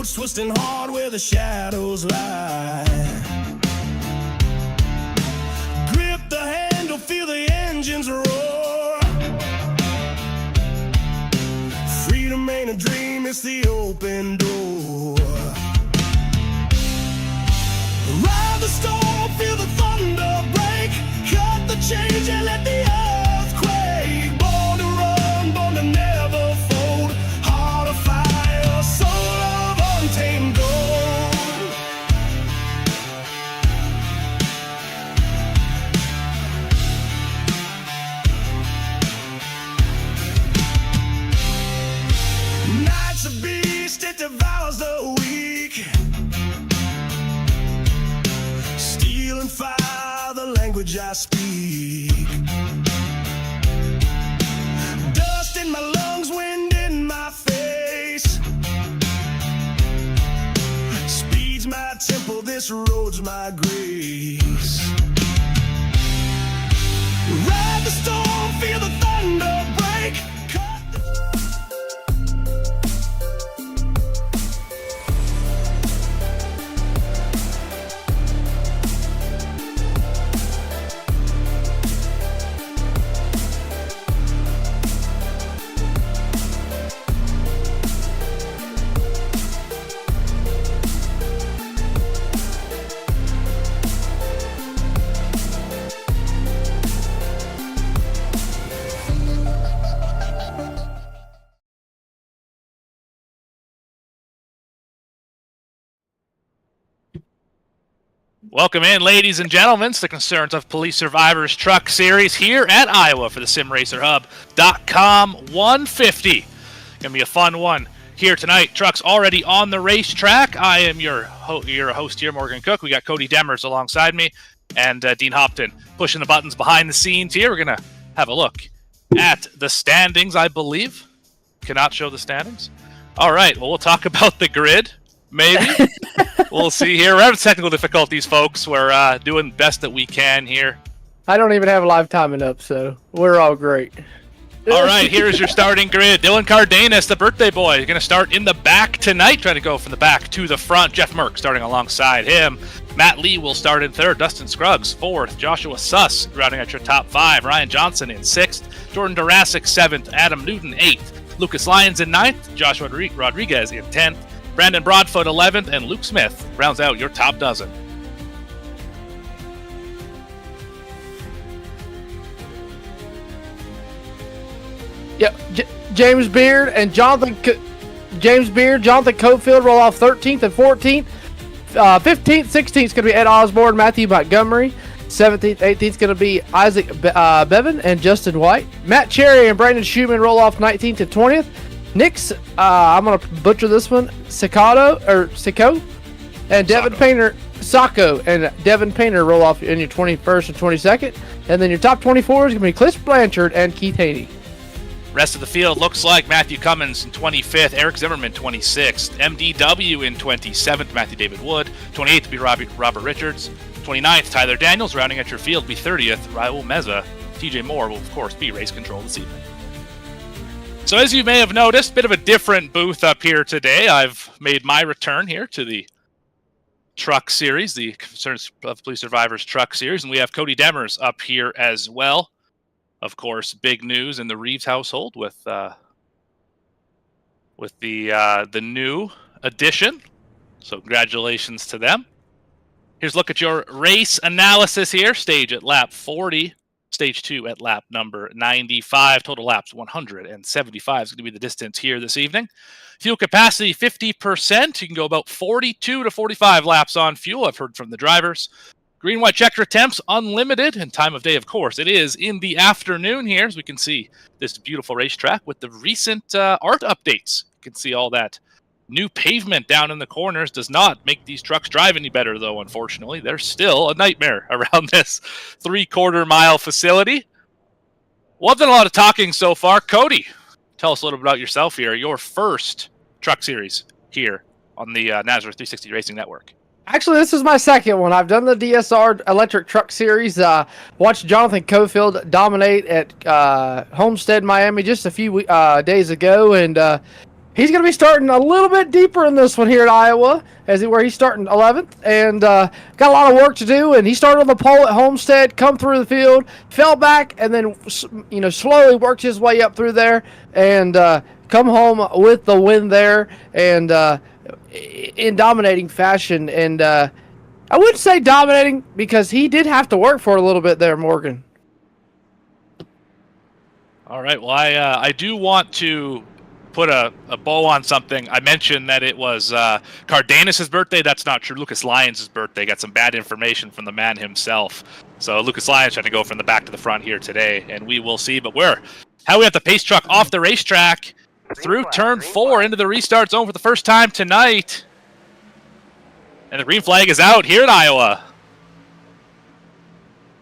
roads twisting hard where the shadows lie. Grip the handle, feel the engines roar. Freedom ain't a dream, it's the open door. Ride the storm, feel the thunder break. Cut the change and let the earth quake. Born to run, born to never fold. Heart of fire, soul of untamed gold. Night's a beast, it devours the weak. Steel and fire, the language I speak. Dust in my lungs, wind in my face. Speed's my temple, this road's my grace. Ride the storm, feel the thunder break. Cut the Welcome in, ladies and gentlemen, to the Concerns of Police Survivors Truck Series here at Iowa for the SimRacerHub.com 150. Gonna be a fun one here tonight. Trucks already on the racetrack. I am your host here, Morgan Cook. We got Cody Demers alongside me and Dean Hopton pushing the buttons behind the scenes here. We're gonna have a look at the standings, I believe. Cannot show the standings. All right, well, we'll talk about the grid. Maybe. We'll see here. We're having technical difficulties, folks. We're doing the best that we can here. I don't even have live timing up, so we're all great. All right, here's your starting grid. Dylan Cardenas, the birthday boy, is going to start in the back tonight, trying to go from the back to the front. Jeff Merck starting alongside him. Matt Lee will start in third. Dustin Scruggs, fourth. Joshua Suss rounding out your top five. Ryan Johnson in sixth. Jordan Durasic, seventh. Adam Newton, eighth. Lucas Lyons in ninth. Joshua Rodriguez in 10th. Brandon Broadfoot, 11th, and Luke Smith rounds out your top dozen. Yep, James Beard, Jonathan Cofield roll off 13th and 14th. 15th, 16th is going to be Ed Osborne, Matthew Montgomery. 17th, 18th is going to be Isaac Bevan and Justin White. Matt Cherry and Brandon Schumann roll off 19th and 20th. Nick's, I'm going to butcher this one, Sicko, and Devin Painter, Sacco, and Devin Painter roll off in your 21st and 22nd. And then your top 24 is going to be Cliff Blanchard and Keith Haney. Rest of the field looks like Matthew Cummins in 25th, Eric Zimmerman 26th, MDW in 27th, Matthew David Wood, 28th to be Robert Richards, 29th, Tyler Daniels, rounding out your field be 30th, Raul Meza. TJ Moore will, of course, be race control this evening. So as you may have noticed, bit of a different booth up here today. I've made my return here to the Truck Series, the Concerns of Police Survivors Truck Series, and we have Cody Demers up here as well. Of course, big news in the Reeves household with the new addition. So congratulations to them. Here's a look at your race analysis here. Stage at lap 40. Stage 2 at lap number 95. Total laps 175 is going to be the distance here this evening. Fuel capacity 50%. You can go about 42 to 45 laps on fuel. I've heard from the drivers. Green, white checker attempts unlimited. And time of day, of course, it is in the afternoon here, as we can see this beautiful racetrack with the recent art updates. You can see all that new pavement down in the corners. Does not make these trucks drive any better, though, unfortunately. They're still a nightmare around this 3/4 mile facility. Well, I've done a lot of talking so far. Cody, tell us a little bit about yourself here. Your first Truck Series here on the Nazareth 360 Racing Network. Actually, this is my second one. I've done the DSR Electric Truck Series. Watched Jonathan Cofield dominate at Homestead, Miami just a few days ago, and He's going to be starting a little bit deeper in this one here at Iowa, where he's starting 11th, and got a lot of work to do. And he started on the pole at Homestead, come through the field, fell back, and then slowly worked his way up through there, and come home with the win there, and in dominating fashion. And I wouldn't say dominating because he did have to work for it a little bit there, Morgan. All right. Well, I do want to put a bow on something. I mentioned that it was Cardenas' birthday. That's not true. Lucas Lyons' birthday. Got some bad information from the man himself. So Lucas Lyons trying to go from the back to the front here today, and we will see. But how we have the pace truck off the racetrack through turn 4 into the restart zone for the first time tonight. And the green flag is out here in Iowa.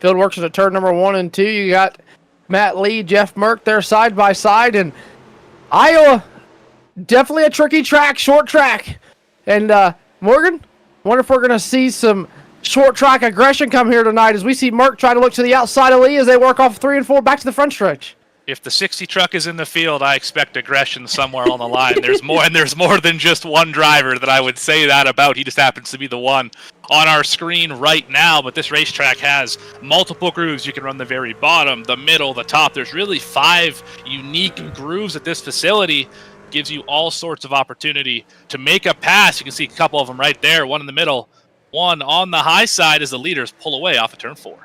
Field works at turn number 1 and 2. You got Matt Lee, Jeff Merck there side by side, and Iowa, definitely a tricky track, short track. And Morgan, wonder if we're going to see some short track aggression come here tonight as we see Merck try to look to the outside of Lee as they work off 3 and 4 back to the front stretch. If the 60 truck is in the field, I expect aggression somewhere on the line. There's more than just one driver that I would say that about. He just happens to be the one on our screen right now, but this racetrack has multiple grooves. You can run the very bottom, the middle, the top. There's really 5 unique grooves at this facility. Gives you all sorts of opportunity to make a pass. You can see a couple of them right there, one in the middle, one on the high side as the leaders pull away off of turn 4.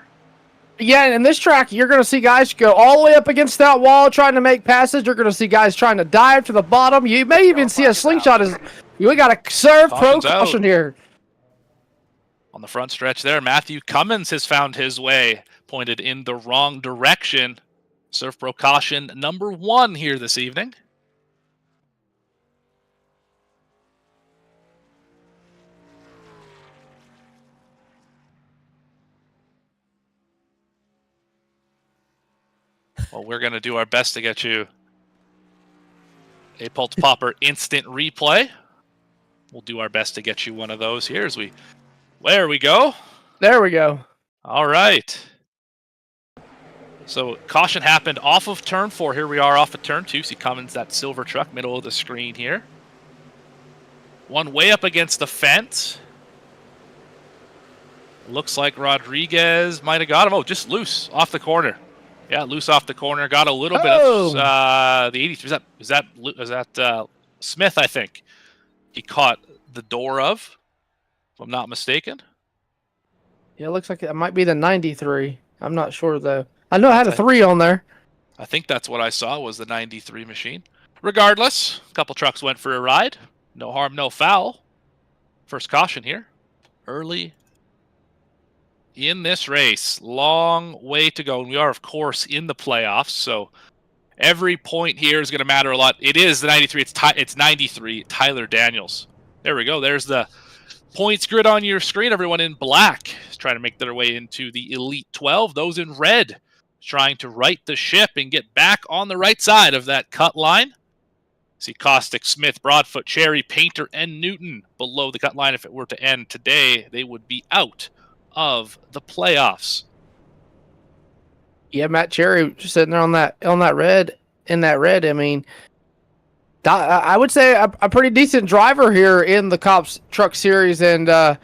Yeah, and in this track, you're going to see guys go all the way up against that wall trying to make passes. You're going to see guys trying to dive to the bottom. You may even see a slingshot. We got a serve pro caution here. On the front stretch there, Matthew Cummins has found his way, pointed in the wrong direction. Serve pro caution number 1 here this evening. Well, we're going to do our best to get you a Pulse Popper instant replay. We'll do our best to get you one of those here as we... There we go. There we go. All right. So caution happened off of turn 4. Here we are off of turn 2. See Cummins, that silver truck, middle of the screen here. One way up against the fence. Looks like Rodriguez might have got him. Oh, just loose off the corner. Yeah, loose off the corner. Got a little bit of the 83. Is that Smith? I think he caught the door of, if I'm not mistaken. Yeah, it looks like it might be the 93. I'm not sure though. I know I had a 3 on there. I think that's what I saw was the 93 machine. Regardless, a couple trucks went for a ride. No harm, no foul. First caution here, early in this race. Long way to go, and we are, of course, in the playoffs, so every point here is going to matter a lot. It is the 93. It's 93. Tyler Daniels. There we go. There's the points grid on your screen. Everyone in black is trying to make their way into the Elite 12. Those in red trying to right the ship and get back on the right side of that cut line. See Caustic, Smith, Broadfoot, Cherry, Painter, and Newton below the cut line. If it were to end today, they would be out of the playoffs. Yeah, Matt Cherry just sitting there on that red. In that red, I mean, I would say a pretty decent driver here in the C.O.P.S Truck Series, and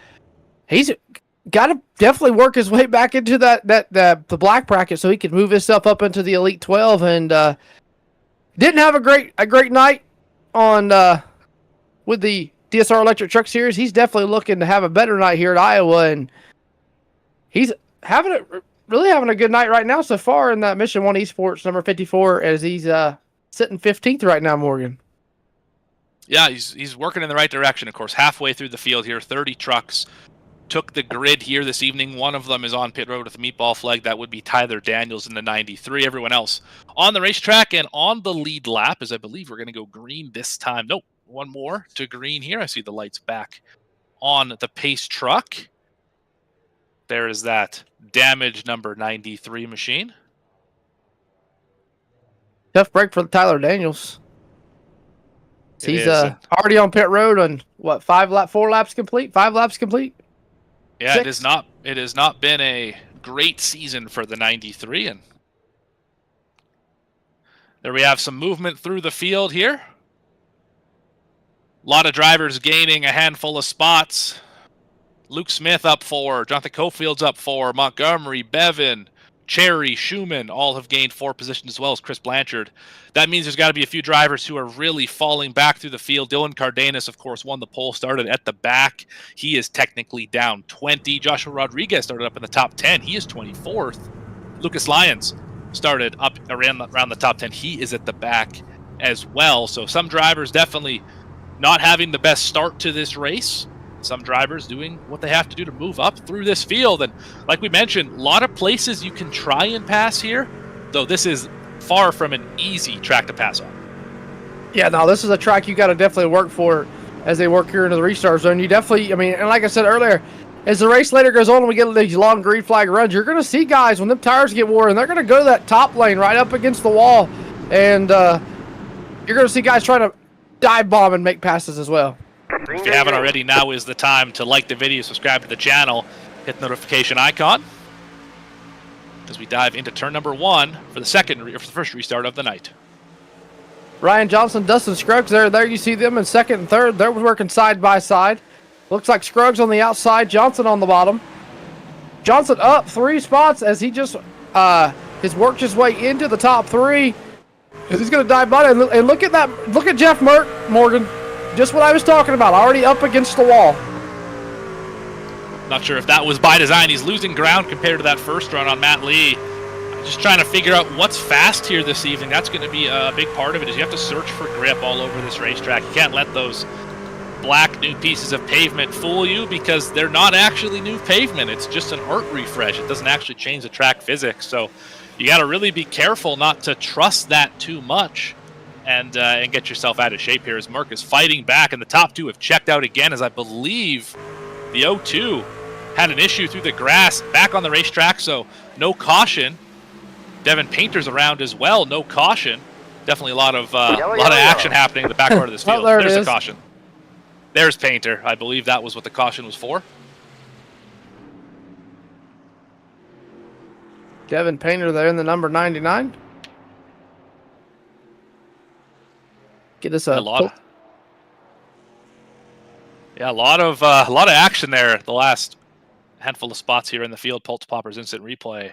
he's got to definitely work his way back into the black bracket so he can move himself up into the Elite 12. And didn't have a great night on with the DSR Electric Truck Series. He's definitely looking to have a better night here at Iowa, and he's really having a good night right now so far in that Mission 1 Esports number 54 as he's sitting 15th right now, Morgan. Yeah, he's working in the right direction. Of course, halfway through the field here, 30 trucks took the grid here this evening. One of them is on pit road with a meatball flag. That would be Tyler Daniels in the 93. Everyone else on the racetrack and on the lead lap, as I believe we're going to go green this time. Nope, one more to green here. I see the lights back on the pace truck. There is that damage number 93 machine. Tough break for Tyler Daniels. He's already on pit road on what, 4 laps complete? 5 laps complete? Yeah, 6? It has not been a great season for the 93, and there we have some movement through the field here. A lot of drivers gaining a handful of spots. Luke Smith up 4, Jonathan Cofield's up 4, Montgomery, Bevan, Cherry, Schumann all have gained 4 positions as well as Chris Blanchard. That means there's got to be a few drivers who are really falling back through the field. Dylan Cardenas, of course, won the pole, started at the back. He is technically down 20. Joshua Rodriguez started up in the top 10. He is 24th. Lucas Lyons started up around the top 10. He is at the back as well. So some drivers definitely not having the best start to this race. Some drivers doing what they have to do to move up through this field. And like we mentioned, a lot of places you can try and pass here, though this is far from an easy track to pass on. Yeah, no, this is a track you got to definitely work for as they work here into the restart zone. You definitely, I mean, and like I said earlier, as the race later goes on and we get these long green flag runs, you're going to see guys, when them tires get worn, they're going to go to that top lane right up against the wall. And you're going to see guys trying to dive bomb and make passes as well. If you haven't already, now is the time to like the video, subscribe to the channel, hit the notification icon as we dive into turn number 1 for the first restart of the night. Ryan Johnson, Dustin Scruggs, there you see them in second and third. They're working side by side. Looks like Scruggs on the outside, Johnson on the bottom. Johnson up 3 spots as he just has worked his way into the top 3. He's going to dive by it. And look at that. Look at Jeff Morgan. Just what I was talking about, already up against the wall. Not sure if that was by design. He's losing ground compared to that first run on Matt Lee. Just trying to figure out what's fast here this evening. That's going to be a big part of it, is you have to search for grip all over this racetrack. You can't let those black new pieces of pavement fool you, because they're not actually new pavement. It's just an art refresh. It doesn't actually change the track physics. So you got to really be careful not to trust that too much. And get yourself out of shape here as Merck is fighting back, and the top 2 have checked out again, as I believe the 0-2 had an issue through the grass back on the racetrack, so no caution. Devin Painter's around as well, no caution. Definitely a lot of action happening in the back part of this field. There's a caution. There's Painter. I believe that was what the caution was for. Devin Painter there in the number 99. Get us a lot of action there. The last handful of spots here in the field. Pulse Poppers instant replay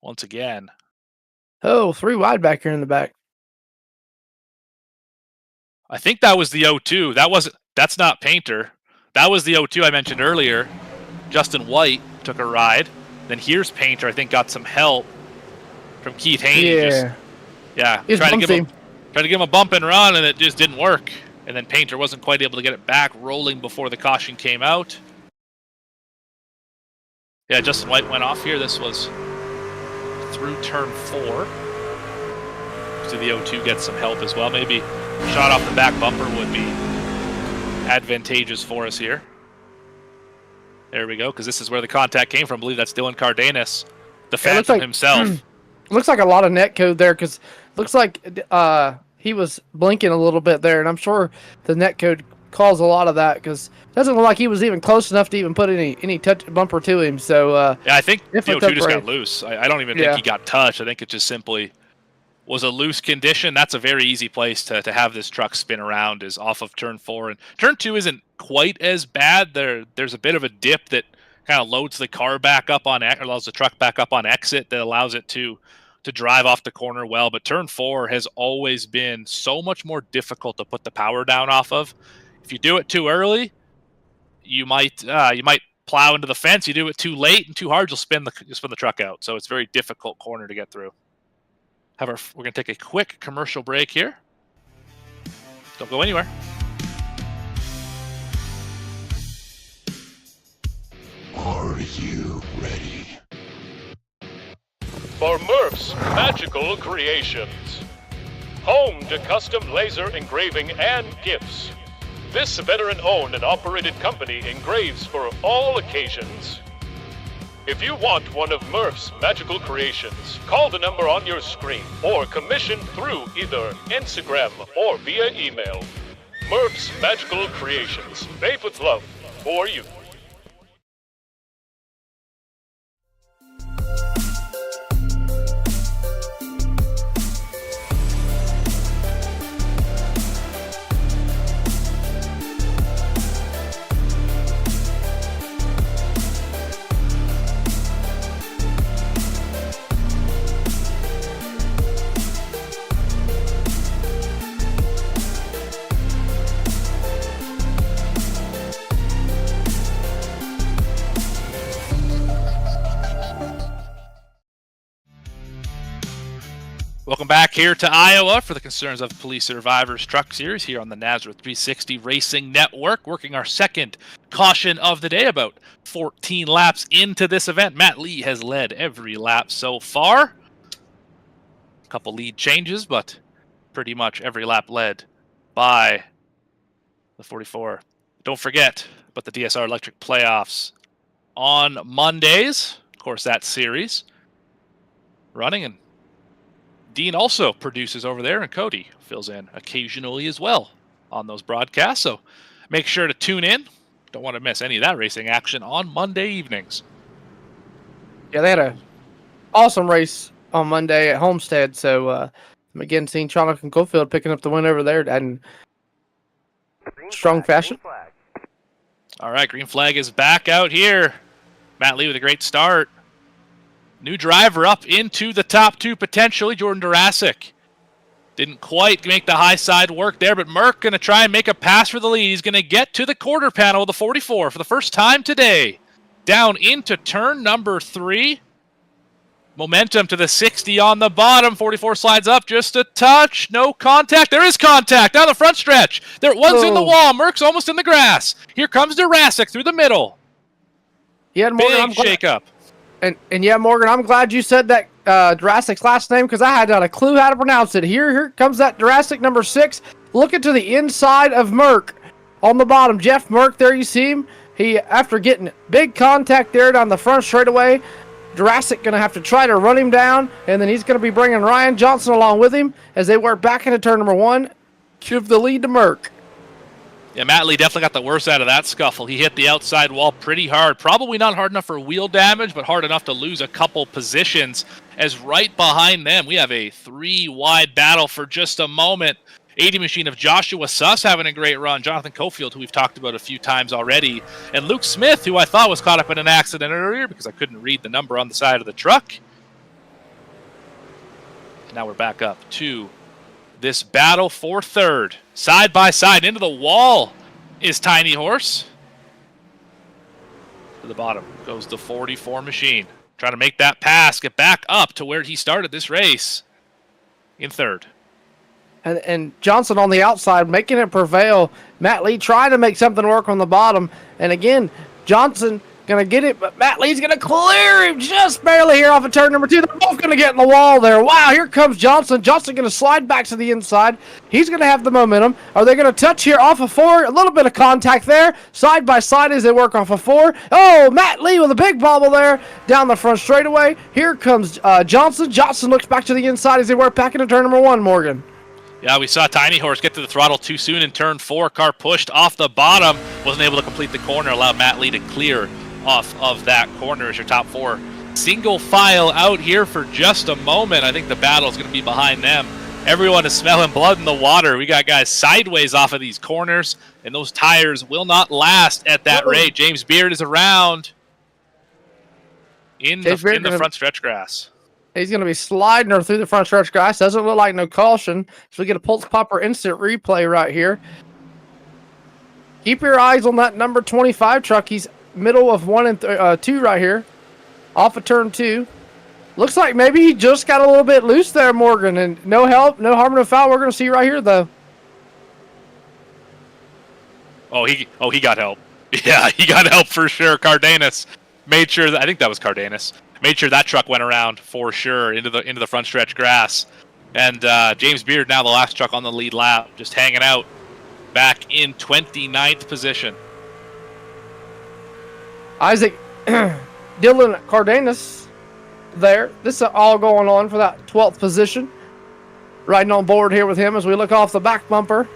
once again. Oh, 3 wide back here in the back. I think that was the 0-2. That's not Painter. That was the 0-2 I mentioned earlier. Justin White took a ride. Then here's Painter. I think got some help from Keith Haney. Tried to give him a bump and run, and it just didn't work. And then Painter wasn't quite able to get it back rolling before the caution came out. Yeah, Justin White went off here. This was through turn 4. So the 0-2 gets some help as well. Maybe a shot off the back bumper would be advantageous for us here. There we go, because this is where the contact came from. I believe that's Dylan Cardenas, the Phantom himself. Looks like a lot of net code there, because looks like he was blinking a little bit there, and I'm sure the net code caused a lot of that, because it doesn't look like he was even close enough to even put any touch bumper to him. So yeah, I think the 0-2 just got loose. I don't even think he got touched. I think it just simply was a loose condition. That's a very easy place to have this truck spin around, is off of turn 4. And turn 2 isn't quite as bad. There's a bit of a dip that kind of loads the car back up on, or allows the truck back up on exit, that allows it to drive off the corner well. But turn 4 has always been so much more difficult to put the power down off of. If you do it too early, you might plow into the fence. You do it too late and too hard, you'll spin the truck out. So it's a very difficult corner to get through. We're going to take a quick commercial break here. Don't go anywhere. Are you ready? For Murph's Magical Creations. Home to custom laser engraving and gifts. This veteran-owned and operated company engraves for all occasions. If you want one of Murph's Magical Creations, call the number on your screen or commission through either Instagram or via email. Murph's Magical Creations, made with love for you. Welcome back here to Iowa for the Concerns of Police Survivors Truck Series here on the Nazareth 360 Racing Network, working our second caution of the day, about 14 laps into this event. Matt Lee has led every lap so far. A couple lead changes, but pretty much every lap led by the 44. Don't forget about the DSR Electric Playoffs on Mondays. Of course, that series running, and Dean also produces over there, and Cody fills in occasionally as well on those broadcasts. So make sure to tune in. Don't want to miss any of that racing action on Monday evenings. Yeah, they had a awesome race on Monday at Homestead. So again, seeing Charnock and Cofield picking up the win over there in strong fashion. All right, green flag is back out here. Matt Lee with a great start. New driver up into the top two, potentially, Jordan Durasic. Didn't quite make the high side work there, but Merck going to try and make a pass for the lead. He's going to get to the quarter panel of the 44 for the first time today. Down into turn number 3. Momentum to the 60 on the bottom. 44 slides up just a touch. No contact. There is contact down the front stretch. There one's in the wall. Merck's almost in the grass. Here comes Durasic through the middle. Yeah, Morgan, big shake-up. And yeah, Morgan, I'm glad you said that Durasic's last name, because I had not a clue how to pronounce it. Here comes that Durasic number 6. Looking to the inside of Merck on the bottom. Jeff Merck, there you see him. He, after getting big contact there down the front straightaway, Durasic going to have to try to run him down, and then he's going to be bringing Ryan Johnson along with him as they work back into turn number 1. Give the lead to Merck. Yeah, Matt Lee definitely got the worst out of that scuffle. He hit the outside wall pretty hard. Probably not hard enough for wheel damage, but hard enough to lose a couple positions. As right behind them, we have a 3-wide battle for just a moment. 80 machine of Joshua Suss having a great run. Jonathan Cofield, who we've talked about a few times already. And Luke Smith, who I thought was caught up in an accident earlier because I couldn't read the number on the side of the truck. Now we're back up to this battle for third. Side by side into the wall is Tiny Horse. To the bottom goes the 44 machine. Trying to make that pass, get back up to where he started this race in third. And Johnson on the outside making it prevail. Matt Lee trying to make something work on the bottom. And again, Johnson going to get it, but Matt Lee's going to clear him just barely here off of turn number 2. They're both going to get in the wall there. Wow, here comes Johnson. Johnson going to slide back to the inside. He's going to have the momentum. Are they going to touch here off of 4? A little bit of contact there. Side by side as they work off of 4. Oh, Matt Lee with a big bobble there down the front straightaway. Here comes Johnson. Johnson looks back to the inside as they work back into turn number 1, Morgan. Yeah, we saw Tiny Horse get to the throttle too soon in turn 4. Car pushed off the bottom. Wasn't able to complete the corner. Allowed Matt Lee to clear off of that corner as your top 4. Single file out here for just a moment. I think the battle is going to be behind them. Everyone is smelling blood in the water. We got guys sideways off of these corners, and those tires will not last at that rate. James Beard is around in the front stretch grass. He's going to be sliding her through the front stretch grass. Doesn't look like no caution. So we get a Pulse Popper instant replay right here. Keep your eyes on that number 25 truck. He's middle of 1 and 2 right here. Off of turn 2. Looks like maybe he just got a little bit loose there, Morgan. And no help, no harm, no foul. We're going to see right here, though. Oh, he got help. Yeah, he got help for sure. Cardenas made sure that, I think that was Cardenas. Made sure that truck went around for sure into the front stretch grass. And James Beard, now the last truck on the lead lap, just hanging out back in 29th position. Isaac Dylan Cardenas there. This is all going on for that 12th position. Riding on board here with him as we look off the back bumper.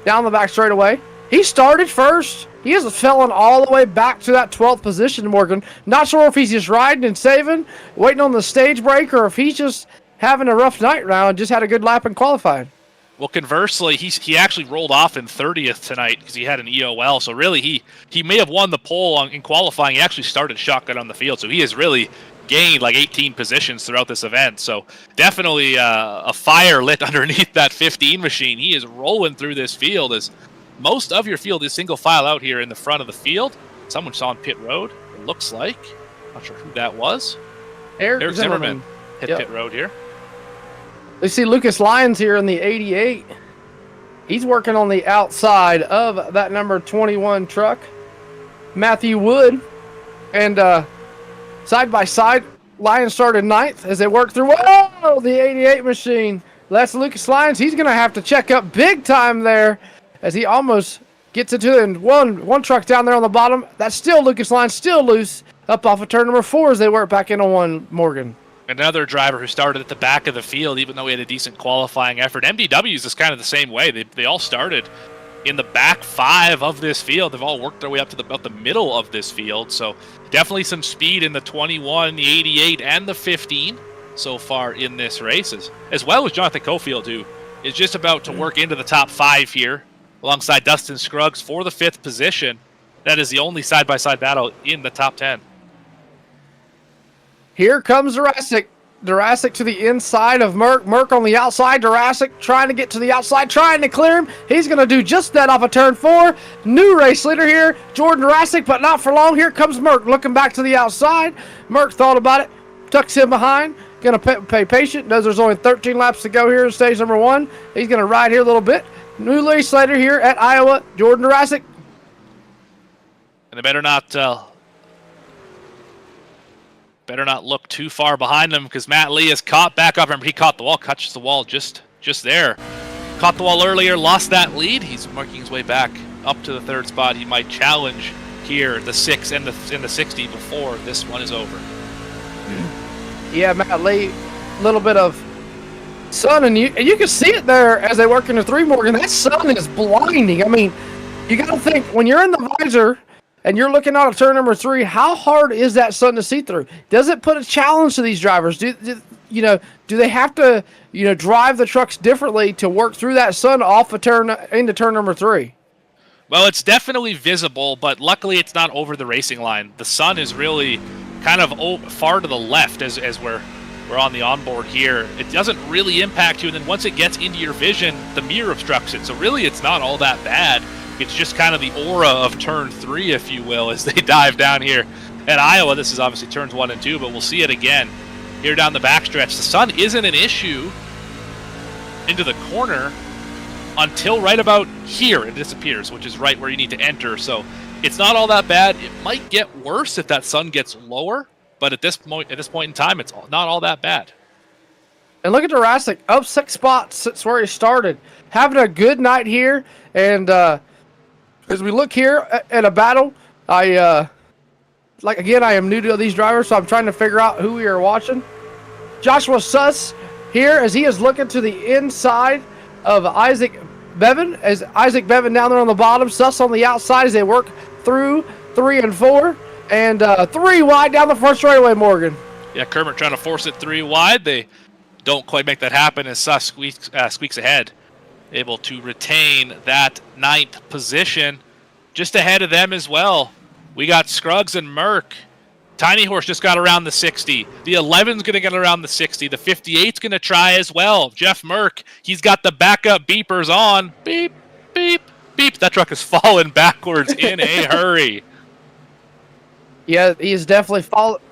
Down the back straightaway. He started first. He has fallen all the way back to that 12th position, Morgan. Not sure if he's just riding and saving, waiting on the stage break, or if he's just having a rough night round and just had a good lap in qualifying. Well, conversely, he actually rolled off in 30th tonight because he had an EOL. So really, he may have won the pole in qualifying. He actually started shotgun on the field. So he has really gained like 18 positions throughout this event. So definitely a fire lit underneath that 15 machine. He is rolling through this field as most of your field is single file out here in the front of the field. Someone saw on pit road, it looks like. Not sure who that was. Eric Zimmerman hit pit road here. They see Lucas Lyons here in the 88. He's working on the outside of that number 21 truck. Matthew Wood and side by side, Lyons started 9th as they work through. Whoa, the 88 machine. That's Lucas Lyons. He's going to have to check up big time there as he almost gets into it. And one truck down there on the bottom. That's still Lucas Lyons, still loose up off of turn number 4 as they work back into one, Morgan. Another driver who started at the back of the field, even though he had a decent qualifying effort. MDW's is kind of the same way. They all started in the back 5 of this field. They've all worked their way up to about the middle of this field. So definitely some speed in the 21, the 88, and the 15 so far in this race, as well as Jonathan Cofield, who is just about to work into the top 5 here alongside Dustin Scruggs for the 5th position. That is the only side-by-side battle in the top 10. Here comes Jurassic. Jurassic to the inside of Merck. Merck on the outside. Jurassic trying to get to the outside, trying to clear him. He's going to do just that off of turn 4. New race leader here, Jordan Jurassic, but not for long. Here comes Merck looking back to the outside. Merck thought about it, tucks him behind. Going to pay patient. Knows there's only 13 laps to go here in stage number 1. He's going to ride here a little bit. New race leader here at Iowa, Jordan Jurassic. And they better not look too far behind them because Matt Lee is caught back up. Remember, he caught the wall, catches the wall just there. Caught the wall earlier, lost that lead. He's making his way back up to the 3rd spot. He might challenge here the 6 and the 60 before this one is over. Yeah, Matt Lee, a little bit of sun, and you can see it there as they work in the 3, Morgan. That sun is blinding. I mean, you got to think, when you're in the visor and you're looking out at turn number 3, how hard is that sun to see through? Does it put a challenge to these drivers? Do they have to, drive the trucks differently to work through that sun off a turn into turn number 3? Well, it's definitely visible, but luckily it's not over the racing line. The sun is really kind of far to the left as we're on the onboard here. It doesn't really impact you, and then once it gets into your vision, the mirror obstructs it. So really, it's not all that bad. It's just kind of the aura of turn 3, if you will, as they dive down here at Iowa. This is obviously turns 1 and 2, but we'll see it again here down the backstretch. The sun isn't an issue into the corner until right about here it disappears, which is right where you need to enter. So it's not all that bad. It might get worse if that sun gets lower, but at this point in time, it's not all that bad. And look at Jurassic, up 6 spots since where he started. Having a good night here, and as we look here at a battle, I am new to these drivers, so I'm trying to figure out who we are watching. Joshua Suss here as he is looking to the inside of Isaac Bevan, as Isaac Bevan down there on the bottom, Suss on the outside as they work through 3 and 4, and 3 wide down the front straightaway, Morgan. Yeah, Kermit trying to force it 3 wide. They don't quite make that happen as Suss squeaks ahead, able to retain that 9th position. Just ahead of them as well, we got Scruggs and Merck. Tiny Horse just got around the 60. The 11's going to get around the 60. The 58's going to try as well. Jeff Merck, he's got the backup beepers on. Beep, beep, beep. That truck is falling backwards in a hurry. Yeah, he's definitely fallen.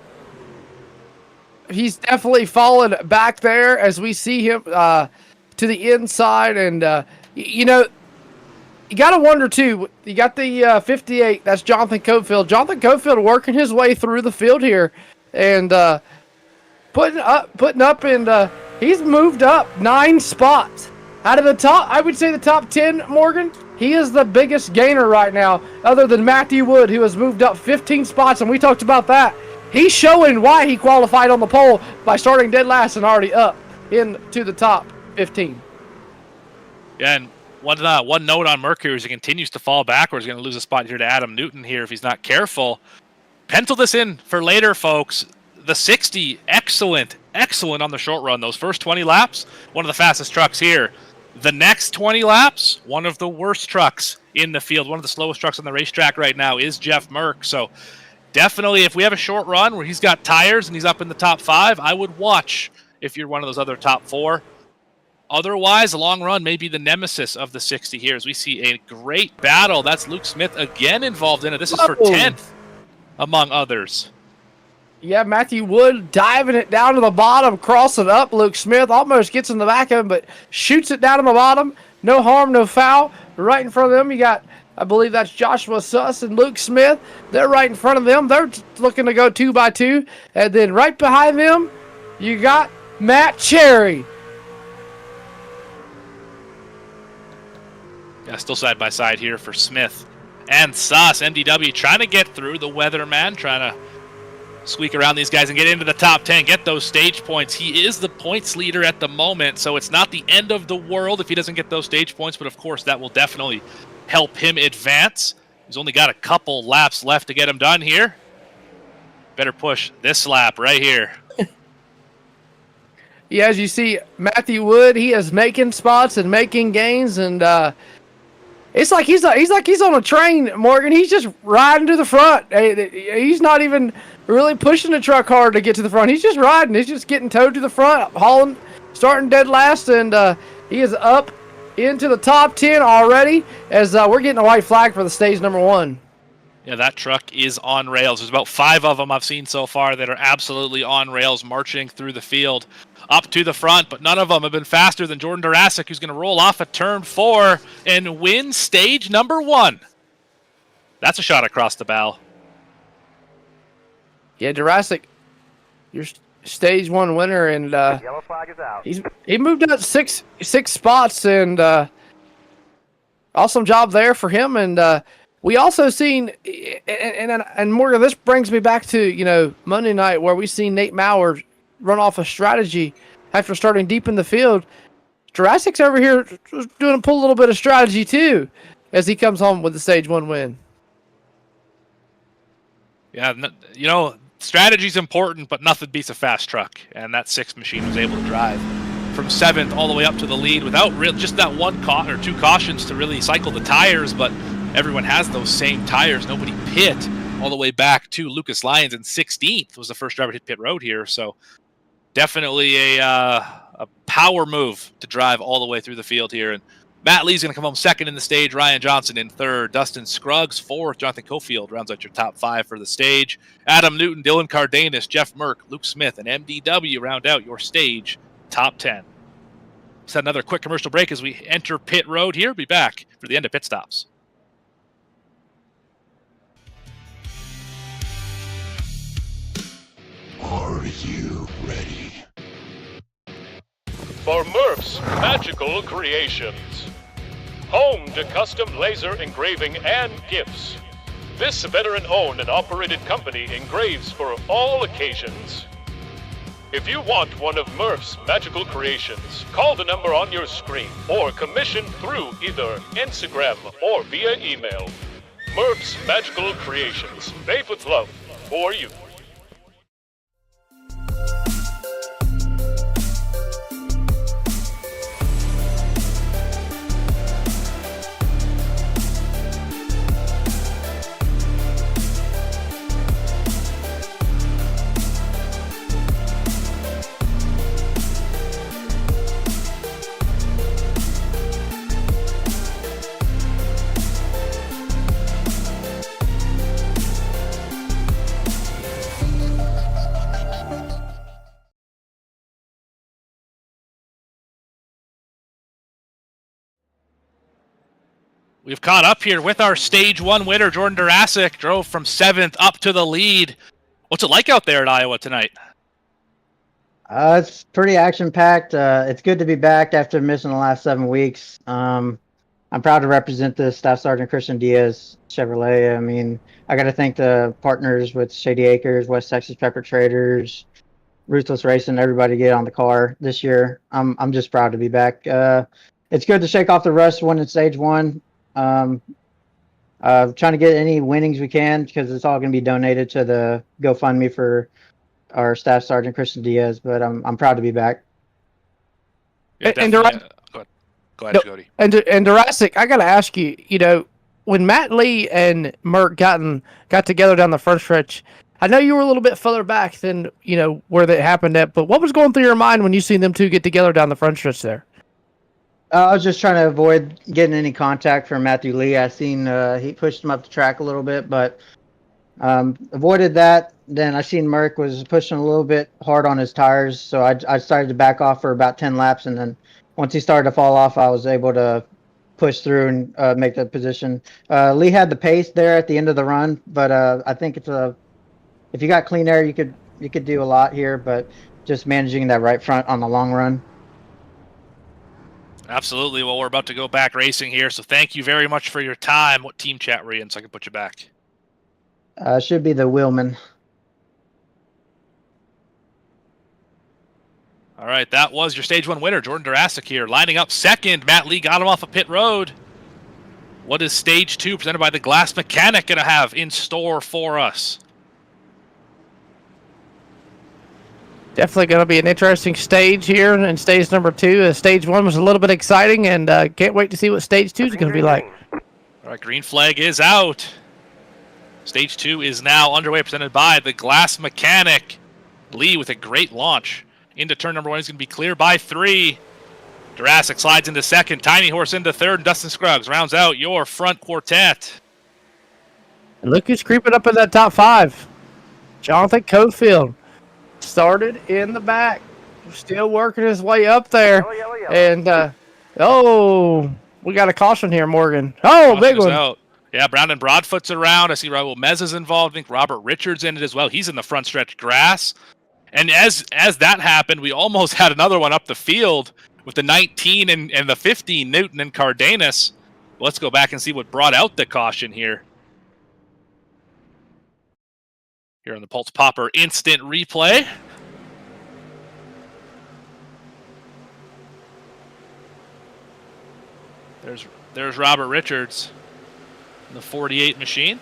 He's definitely fallen back there as we see him to the inside, and you got to wonder too. You got the 58. That's Jonathan Cofield. Jonathan Cofield working his way through the field here, and putting up, and he's moved up 9 spots out of the top. I would say the top 10. Morgan, he is the biggest gainer right now, other than Matthew Wood, who has moved up 15 spots, and we talked about that. He's showing why he qualified on the pole by starting dead last and already up into the top 15. Yeah, and one note on Mercury as he continues to fall backwards. Going to lose a spot here to Adam Newton here if he's not careful. Pencil this in for later, folks. The 60, excellent on the short run. Those first 20 laps, one of the fastest trucks here. The next 20 laps, one of the worst trucks in the field. One of the slowest trucks on the racetrack right now is Jeff Merck. So definitely, if we have a short run where he's got tires and he's up in the top 5, I would watch if you're one of those other top 4. Otherwise, a long run may be the nemesis of the 60 here as we see a great battle. That's Luke Smith again involved in it. This is for 10th, among others. Yeah, Matthew Wood diving it down to the bottom, crossing up. Luke Smith almost gets in the back of him, but shoots it down to the bottom. No harm, no foul. Right in front of them, you got, I believe that's Joshua Suss and Luke Smith. They're right in front of them. They're looking to go 2x2. And then right behind them, you got Matt Cherry. Yeah, still side by side here for Smith and Suss. MDW trying to get through the weatherman, trying to squeak around these guys and get into the top 10, get those stage points. He is the points leader at the moment, so it's not the end of the world if he doesn't get those stage points, but of course that will definitely help him advance. He's only got a couple laps left to get him done here. Better push this lap right here. Yeah, as you see, Matthew Wood, he is making spots and making gains, and it's like he's on a train, Morgan. He's just riding to the front. He's not even really pushing the truck hard to get to the front. He's just riding. He's just getting towed to the front, hauling, starting dead last, and he is up into the top 10 already as we're getting a white flag for the stage number 1. Yeah, that truck is on rails. There's about 5 of them I've seen so far that are absolutely on rails, marching through the field up to the front, but none of them have been faster than Jordan Durasic, who's going to roll off at turn 4 and win stage number 1. That's a shot across the bow. Yeah, Durasic, your stage 1 winner, and Yellow flag is out. he moved up six spots, and awesome job there for him. And we also seen, and Morgan, this brings me back to Monday night where we seen Nate Maurer run off a strategy after starting deep in the field. Jurassic's over here doing a little bit of strategy too as he comes home with the stage 1 win. Yeah, strategy's important, but nothing beats a fast truck, and that 6 machine was able to drive from 7th all the way up to the lead without just that 1 or 2 cautions to really cycle the tires, but everyone has those same tires. Nobody pit all the way back to Lucas Lyons in 16th was the first driver to hit pit road here, so definitely a power move to drive all the way through the field here. And Matt Lee's going to come home 2nd in the stage, Ryan Johnson in 3rd, Dustin Scruggs 4th, Jonathan Cofield rounds out your top 5 for the stage. Adam Newton, Dylan Cardenas, Jeff Merck, Luke Smith, and MDW round out your stage top 10. Set another quick commercial break as we enter pit road here. Be back for the end of pit stops. Are you ready? For Murph's Magical Creations. Home to custom laser engraving and gifts. This veteran-owned and operated company engraves for all occasions. If you want one of Murph's Magical Creations, call the number on your screen or commission through either Instagram or via email. Murph's Magical Creations, made with love for you. We've caught up here with our stage 1 winner, Jordan Durasic, drove from 7th up to the lead. What's it like out there at Iowa tonight? It's pretty action-packed. It's good to be back after missing the last 7 weeks. I'm proud to represent the Staff Sergeant Christian Diaz Chevrolet. I mean, I got to thank the partners with Shady Acres, West Texas Pepper Traders, Ruthless Racing, everybody get on the car this year. I'm just proud to be back. It's good to shake off the rust winning stage 1. Trying to get any winnings we can because it's all going to be donated to the GoFundMe for our Staff Sergeant Christian Diaz. But I'm proud to be back. Yeah, And go ahead, Jody. And Durasic, I got to ask you, when Matt Lee and Merck got together down the front stretch, I know you were a little bit further back than where that happened at, but what was going through your mind when you seen them two get together down the front stretch there? I was just trying to avoid getting any contact from Matthew Lee. I seen he pushed him up the track a little bit, but avoided that. then I seen Merck was pushing a little bit hard on his tires, so I started to back off for about 10 laps, and then once he started to fall off, I was able to push through and make the position. Lee had the pace there at the end of the run, but I think if you got clean air, you could do a lot here, but just managing that right front on the long run. Absolutely. Well, we're about to go back racing here, so thank you very much for your time. What team chat were you in so I can put you back? Should be the Wheelman. All right, that was your Stage 1 winner, Jordan Durasic here. Lining up second, Matt Lee got him off of pit road. What is Stage 2 presented by the Glass Mechanic going to have in store for us? Definitely going to be an interesting stage here in stage number 2. Stage 1 was a little bit exciting, and can't wait to see what stage 2 is going to be like. All right, green flag is out. Stage 2 is now underway, presented by the Glass Mechanic. Lee with a great launch into turn number 1. He's going to be clear by 3. Durasic slides into second. Tiny Horse into third. And Dustin Scruggs rounds out your front quartet. And look who's creeping up in that top 5. Jonathan Cofield started in the back. Still working his way up there. And, we got a caution here, Morgan. Oh, Caution big is one. out. Yeah, Brandon Broadfoot's around. I see Raul Mez is involved. I think Robert Richards in it as well. He's in the front stretch grass. And as that happened, we almost had another one up the field with the 19 and the 15, Newton and Cardenas. Let's go back and see what brought out the caution here. Here on the Pulse Popper instant replay. There's Robert Richards in the 48 machine.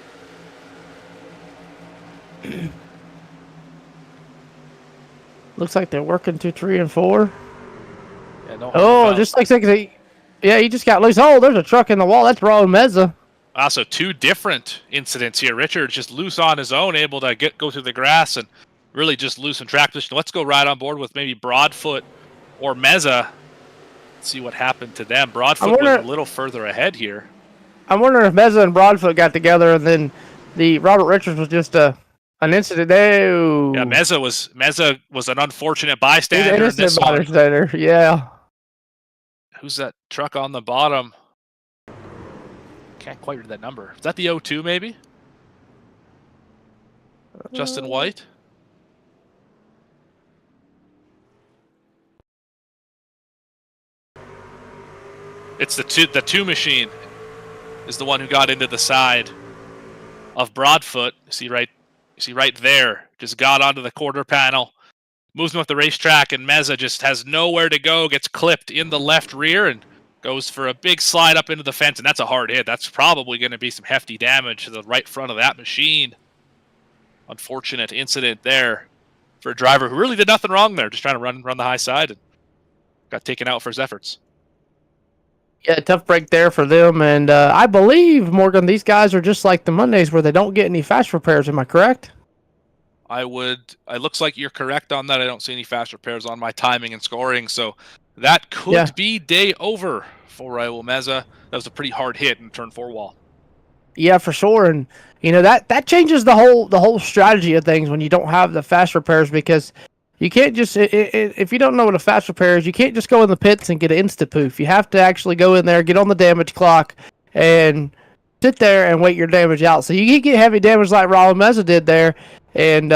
Looks like they're working 2, 3, and 4. Yeah, just like he just got loose. Oh, there's a truck in the wall. That's Raul Meza. Also, 2 different incidents here. Richards just loose on his own, able to go through the grass and really just loosen track position. Let's go right on board with maybe Broadfoot or Meza. See what happened to them. Broadfoot was a little further ahead here. I'm wondering if Meza and Broadfoot got together, and then the Robert Richards was just an incident. No. Yeah, Meza was an unfortunate bystander. He's an innocent bystander. Yeah. Who's that truck on the bottom? Can't quite read that number. Is that the 02 maybe? Justin White? It's the two machine is the one who got into the side of Broadfoot. See right there. Just got onto the quarter panel. Moves him up the racetrack, and Meza just has nowhere to go. Gets clipped in the left rear and goes for a big slide up into the fence, and that's a hard hit. That's probably going to be some hefty damage to the right front of that machine. Unfortunate incident there for a driver who really did nothing wrong there. Just trying to run the high side and got taken out for his efforts. Yeah, tough break there for them. And I believe, Morgan, these guys are just like the Mondays where they don't get any fast repairs. Am I correct? It looks like you're correct on that. I don't see any fast repairs on my timing and scoring, so that could be day over for Raul Meza. That was a pretty hard hit in turn 4 wall. Yeah, for sure. And that changes the whole strategy of things when you don't have the fast repairs, because you can't just if you don't know what a fast repair is, you can't just go in the pits and get an insta poof. You have to actually go in there, get on the damage clock, and sit there and wait your damage out. So you can get heavy damage like Raul Meza did there. And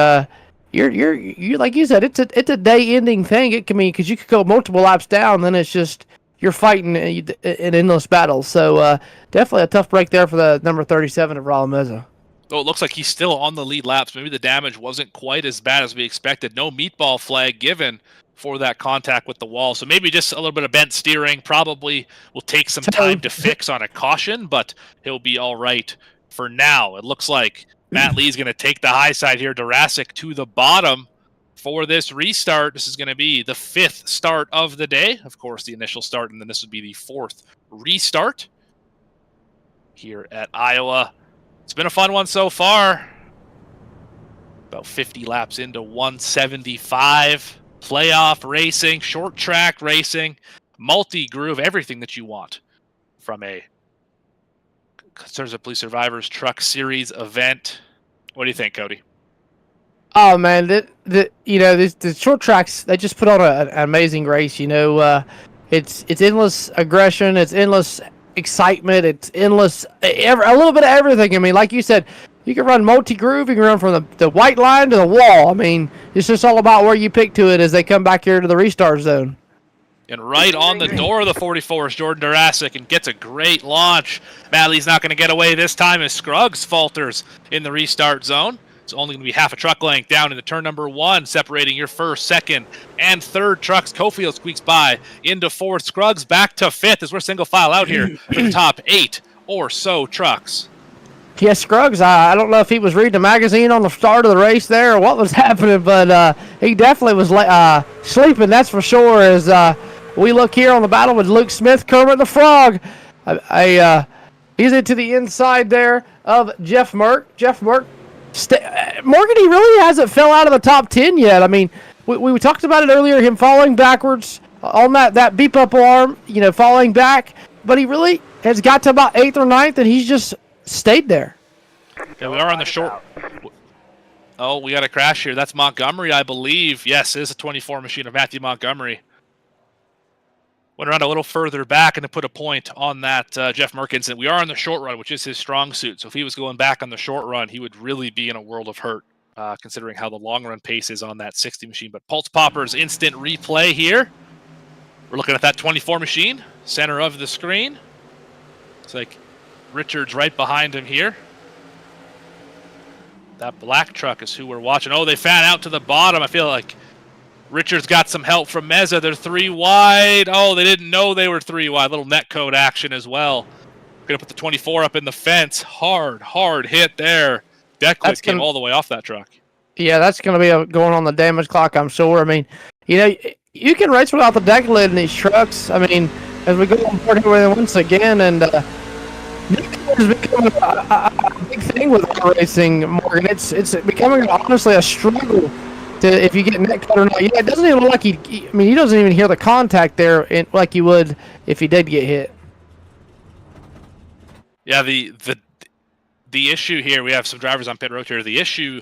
you're like you said, it's a day-ending thing. It can mean because you could go multiple laps down, then it's just you're fighting an endless battle. So definitely a tough break there for the number 37 of Raul Meza. Though it looks like he's still on the lead laps. Maybe the damage wasn't quite as bad as we expected. No meatball flag given for that contact with the wall. So maybe just a little bit of bent steering. Probably will take some time to fix on a caution, but he'll be all right for now. It looks like Matt Lee's going to take the high side here. Durasic to the bottom for this restart. This is going to be the 5th start of the day. Of course, the initial start, and then this would be the 4th restart here at Iowa. It's been a fun one so far. About 50 laps into 175. Playoff racing, short track racing, multi-groove, everything that you want from a Concerns of Police Survivors Truck Series event. What do you think, Cody? Oh man, the short tracks, they just put on an amazing race. It's endless aggression, it's endless excitement, it's endless a little bit of everything. I mean, like you said, you can run multi groove, you can run from the white line to the wall. I mean, it's just all about where you pick to it as they come back here to the restart zone. And right on the door of the 44 is Jordan Durasic and gets a great launch. Madley's not going to get away this time as Scruggs falters in the restart zone. It's only going to be half a truck length down into turn number 1, separating your first, second, and third trucks. Cofield squeaks by into fourth. Scruggs back to fifth as we're single file out here for the top 8 or so trucks. Yeah, Scruggs, I don't know if he was reading a magazine on the start of the race there or what was happening, but he definitely was sleeping, that's for sure, as we look here on the battle with Luke Smith, Kermit the Frog. He's into the inside there of Jeff Merck. Jeff Merck, Morgan, he really hasn't fell out of the top 10 yet. I mean, we talked about it earlier, him falling backwards on that beep up arm, falling back, but he really has got to about 8th or 9th, and he's just stayed there. Yeah, we are on the short. Oh, we got a crash here. That's Montgomery, I believe. Yes, it is a 24 machine of Matthew Montgomery. Went around a little further back and to put a point on that Jeff Merck incident. We are on the short run, which is his strong suit. So if he was going back on the short run, he would really be in a world of hurt, considering how the long run pace is on that 60 machine. But Pulse Popper's instant replay here. We're looking at that 24 machine, center of the screen. It's like Richard's right behind him here. That black truck is who we're watching. Oh, they fan out to the bottom. I feel like Richard's got some help from Meza. They're 3 wide. Oh, they didn't know they were 3 wide. Little net code action as well. Going to put the 24 up in the fence. Hard hit there. Decklid came all the way off that truck. Yeah, that's going to be going on the damage clock, I'm sure. I mean, you can race without the deck lid in these trucks. I mean, as we go on board here once again, and it's becoming a big thing with auto racing, Morgan. It's becoming honestly a struggle to if you get net cut or not. Yeah, it doesn't even look like he doesn't even hear the contact there like you would if he did get hit. Yeah, the issue here, we have some drivers on pit road here. The issue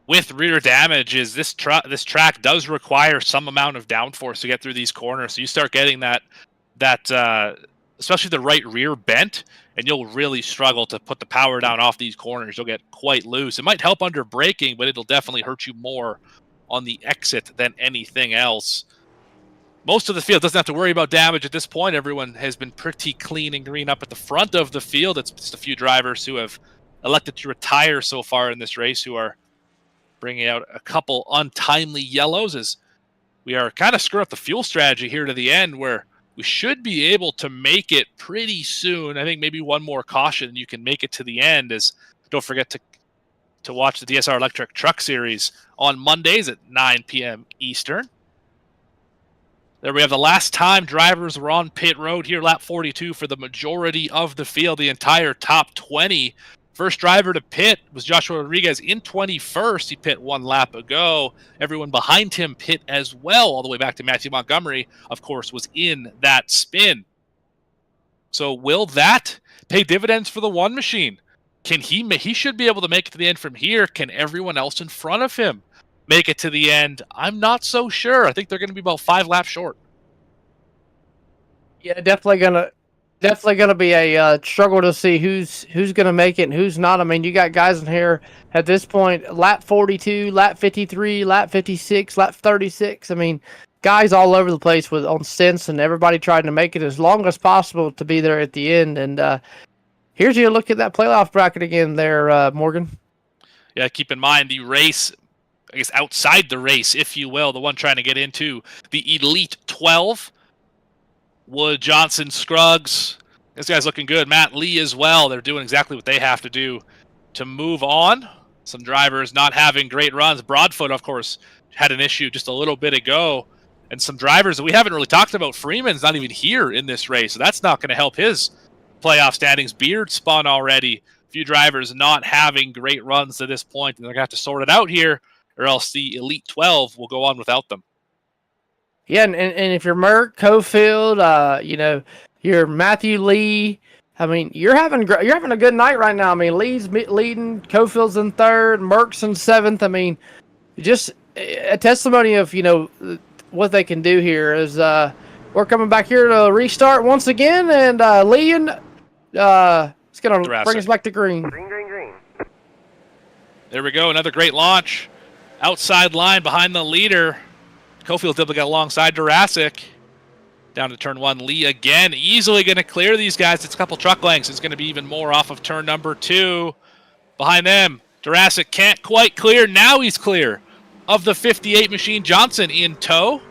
with rear damage is this track does require some amount of downforce to get through these corners. So you start getting that especially the right rear bent, and you'll really struggle to put the power down off these corners. You'll get quite loose. It might help under braking, but it'll definitely hurt you more on the exit than anything else. Most of the field doesn't have to worry about damage at this point. Everyone has been pretty clean and green up at the front of the field. It's just a few drivers who have elected to retire so far in this race who are bringing out a couple untimely yellows as we are kind of screwing up the fuel strategy here to the end where we should be able to make it pretty soon. I think maybe one more caution and you can make it to the end. As don't forget to watch the DSR Electric Truck Series on Mondays at 9 p.m. Eastern. There we have the last time drivers were on pit road here, lap 42 for the majority of the field, the entire top 20. First driver to pit was Joshua Rodriguez in 21st. He pit 1 lap ago. Everyone behind him pit as well, all the way back to Matthew Montgomery, of course, was in that spin. So will that pay dividends for the one machine? Can he should be able to make it to the end from here. Can everyone else in front of him make it to the end? I'm not so sure. I think they're going to be about 5 laps short. Yeah, definitely gonna be a struggle to see who's gonna make it and who's not. I mean, you got guys in here at this point, lap 42, lap 53, lap 56, lap 36. I mean, guys all over the place on stints and everybody trying to make it as long as possible to be there at the end. And here's your look at that playoff bracket again there, Morgan. Yeah, keep in mind the race, I guess outside the race, if you will, the one trying to get into the Elite 12. Wood, Johnson, Scruggs. This guy's looking good. Matt Lee as well. They're doing exactly what they have to do to move on. Some drivers not having great runs. Broadfoot, of course, had an issue just a little bit ago. And some drivers that we haven't really talked about. Freeman's not even here in this race, so that's not going to help his playoff standings. Beard spun already. A few drivers not having great runs to this point, and they're going to have to sort it out here, or else the Elite 12 will go on without them. Yeah, and if you're Merck, Cofield, you're Matthew Lee. I mean, you're having a good night right now. I mean, Lee's leading, Cofield's in third, Merck's in seventh. I mean, just a testimony of, what they can do here is we're coming back here to restart once again, and Leon is going to bring us back to green. Green. There we go. Another great launch. Outside line behind the leader. Cofield able to get alongside Jurassic. Down to turn 1. Lee again. Easily going to clear these guys. It's a couple truck lengths. It's going to be even more off of turn number 2. Behind them, Jurassic can't quite clear. Now he's clear of the 58 machine. Johnson in tow.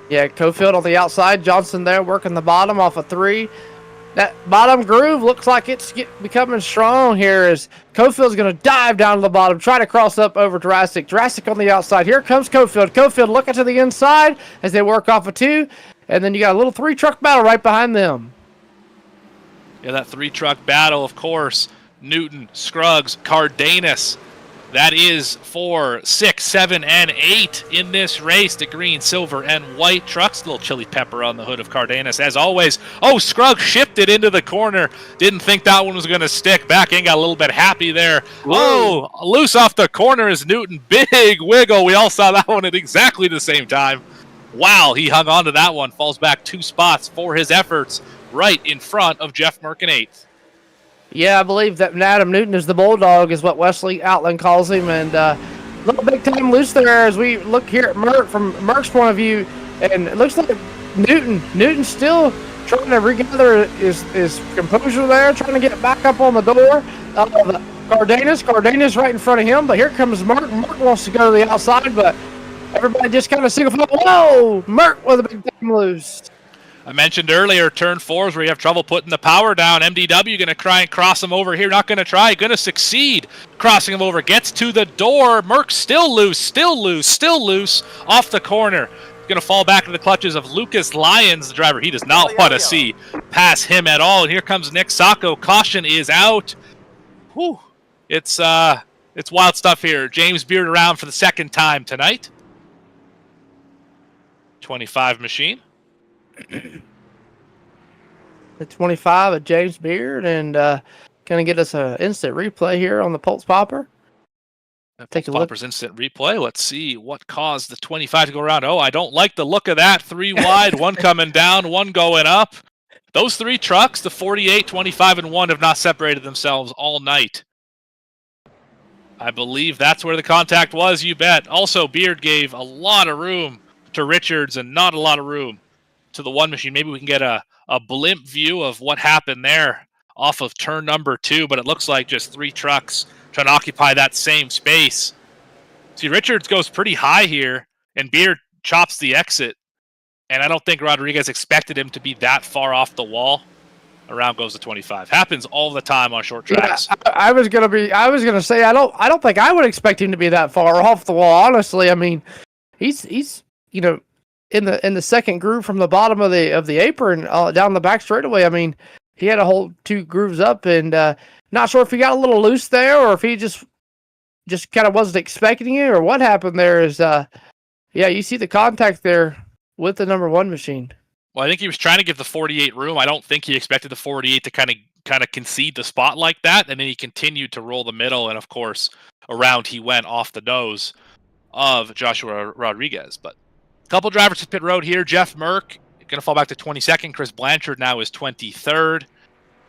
Yeah, Cofield on the outside. Johnson there working the bottom off of 3. That bottom groove looks like it's becoming strong here as Cofield's going to dive down to the bottom, try to cross up over Jurassic. Jurassic on the outside. Here comes Cofield. Cofield looking to the inside as they work off of 2. And then you got a little 3-truck battle right behind them. Yeah, that 3-truck battle, of course. Newton, Scruggs, Cardenas. That is 4, 6, 7, and 8 in this race. The green, silver, and white trucks. A little chili pepper on the hood of Cardenas, as always. Oh, Scruggs shifted into the corner. Didn't think that one was going to stick. Back in, got a little bit happy there. Whoa. Oh, loose off the corner is Newton. Big wiggle. We all saw that one at exactly the same time. Wow, he hung on to that one. Falls back 2 spots for his efforts right in front of Jeff Merck in 8th. Yeah, I believe that Adam Newton is the Bulldog, is what Wesley Outland calls him. And little big time loose there as we look here at Merck from Merck's point of view. And it looks like Newton's still trying to regather his composure there, trying to get back up on the door. Cardenas right in front of him, but here comes Merck. Merck wants to go to the outside, but everybody just kind of single file. Whoa! Merck with a big time loose. I mentioned earlier, turn 4 is where you have trouble putting the power down. MDW going to try and cross him over here. Not going to try. Going to succeed. Crossing him over. Gets to the door. Merck still loose. Off the corner. Going to fall back into the clutches of Lucas Lyons, the driver. He does not want to see past him at all. And here comes Nick Sacco. Caution is out. Whew. It's wild stuff here. James Beard around for the second time tonight. 25 machine. The 25 of James Beard, and going to get us an instant replay here on the Pulse Popper. Take a look. Popper's instant replay. Let's see what caused the 25 to go around. Oh, I don't like the look of that. 3 wide, 1 coming down, 1 going up. Those 3 trucks, the 48, 25, and 1, have not separated themselves all night. I believe that's where the contact was, you bet. Also, Beard gave a lot of room to Richards and not a lot of room to the 1 machine. Maybe we can get a blimp view of what happened there off of turn number 2, but it looks like just 3 trucks trying to occupy that same space. See, Richards goes pretty high here, and Beard chops the exit, and I don't think Rodriguez expected him to be that far off the wall. Around goes the 25. Happens all the time on short tracks. Yeah, I was gonna say I don't think I would expect him to be that far off the wall. Honestly, I mean, he's in the second groove from the bottom of the apron down the back straightaway. I mean, he had a whole 2 grooves up, and not sure if he got a little loose there or if he just kind of wasn't expecting it or what happened there. Is you see the contact there with the number 1 machine. Well, I think he was trying to give the 48 room. I don't think he expected the 48 to kind of concede the spot like that, and then he continued to roll the middle, and of course, around he went off the nose of Joshua Rodriguez. But a couple drivers to pit road here. Jeff Merck going to fall back to 22nd. Chris Blanchard now is 23rd.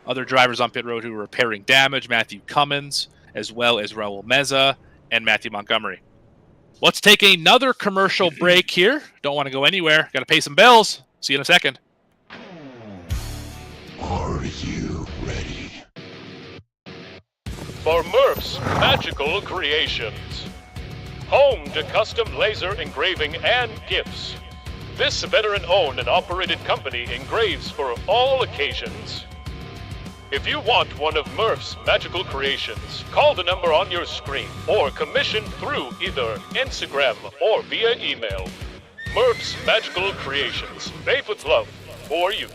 Other drivers on pit road who are repairing damage: Matthew Cummins, as well as Raul Meza and Matthew Montgomery. Let's take another commercial break here. Don't want to go anywhere. Got to pay some bills. See you in a second. Are you ready? For Murph's Magical Creations. Home to custom laser engraving and gifts. This veteran-owned and operated company engraves for all occasions. If you want one of Murph's Magical Creations, call the number on your screen or commission through either Instagram or via email. Murph's Magical Creations, made with love for you.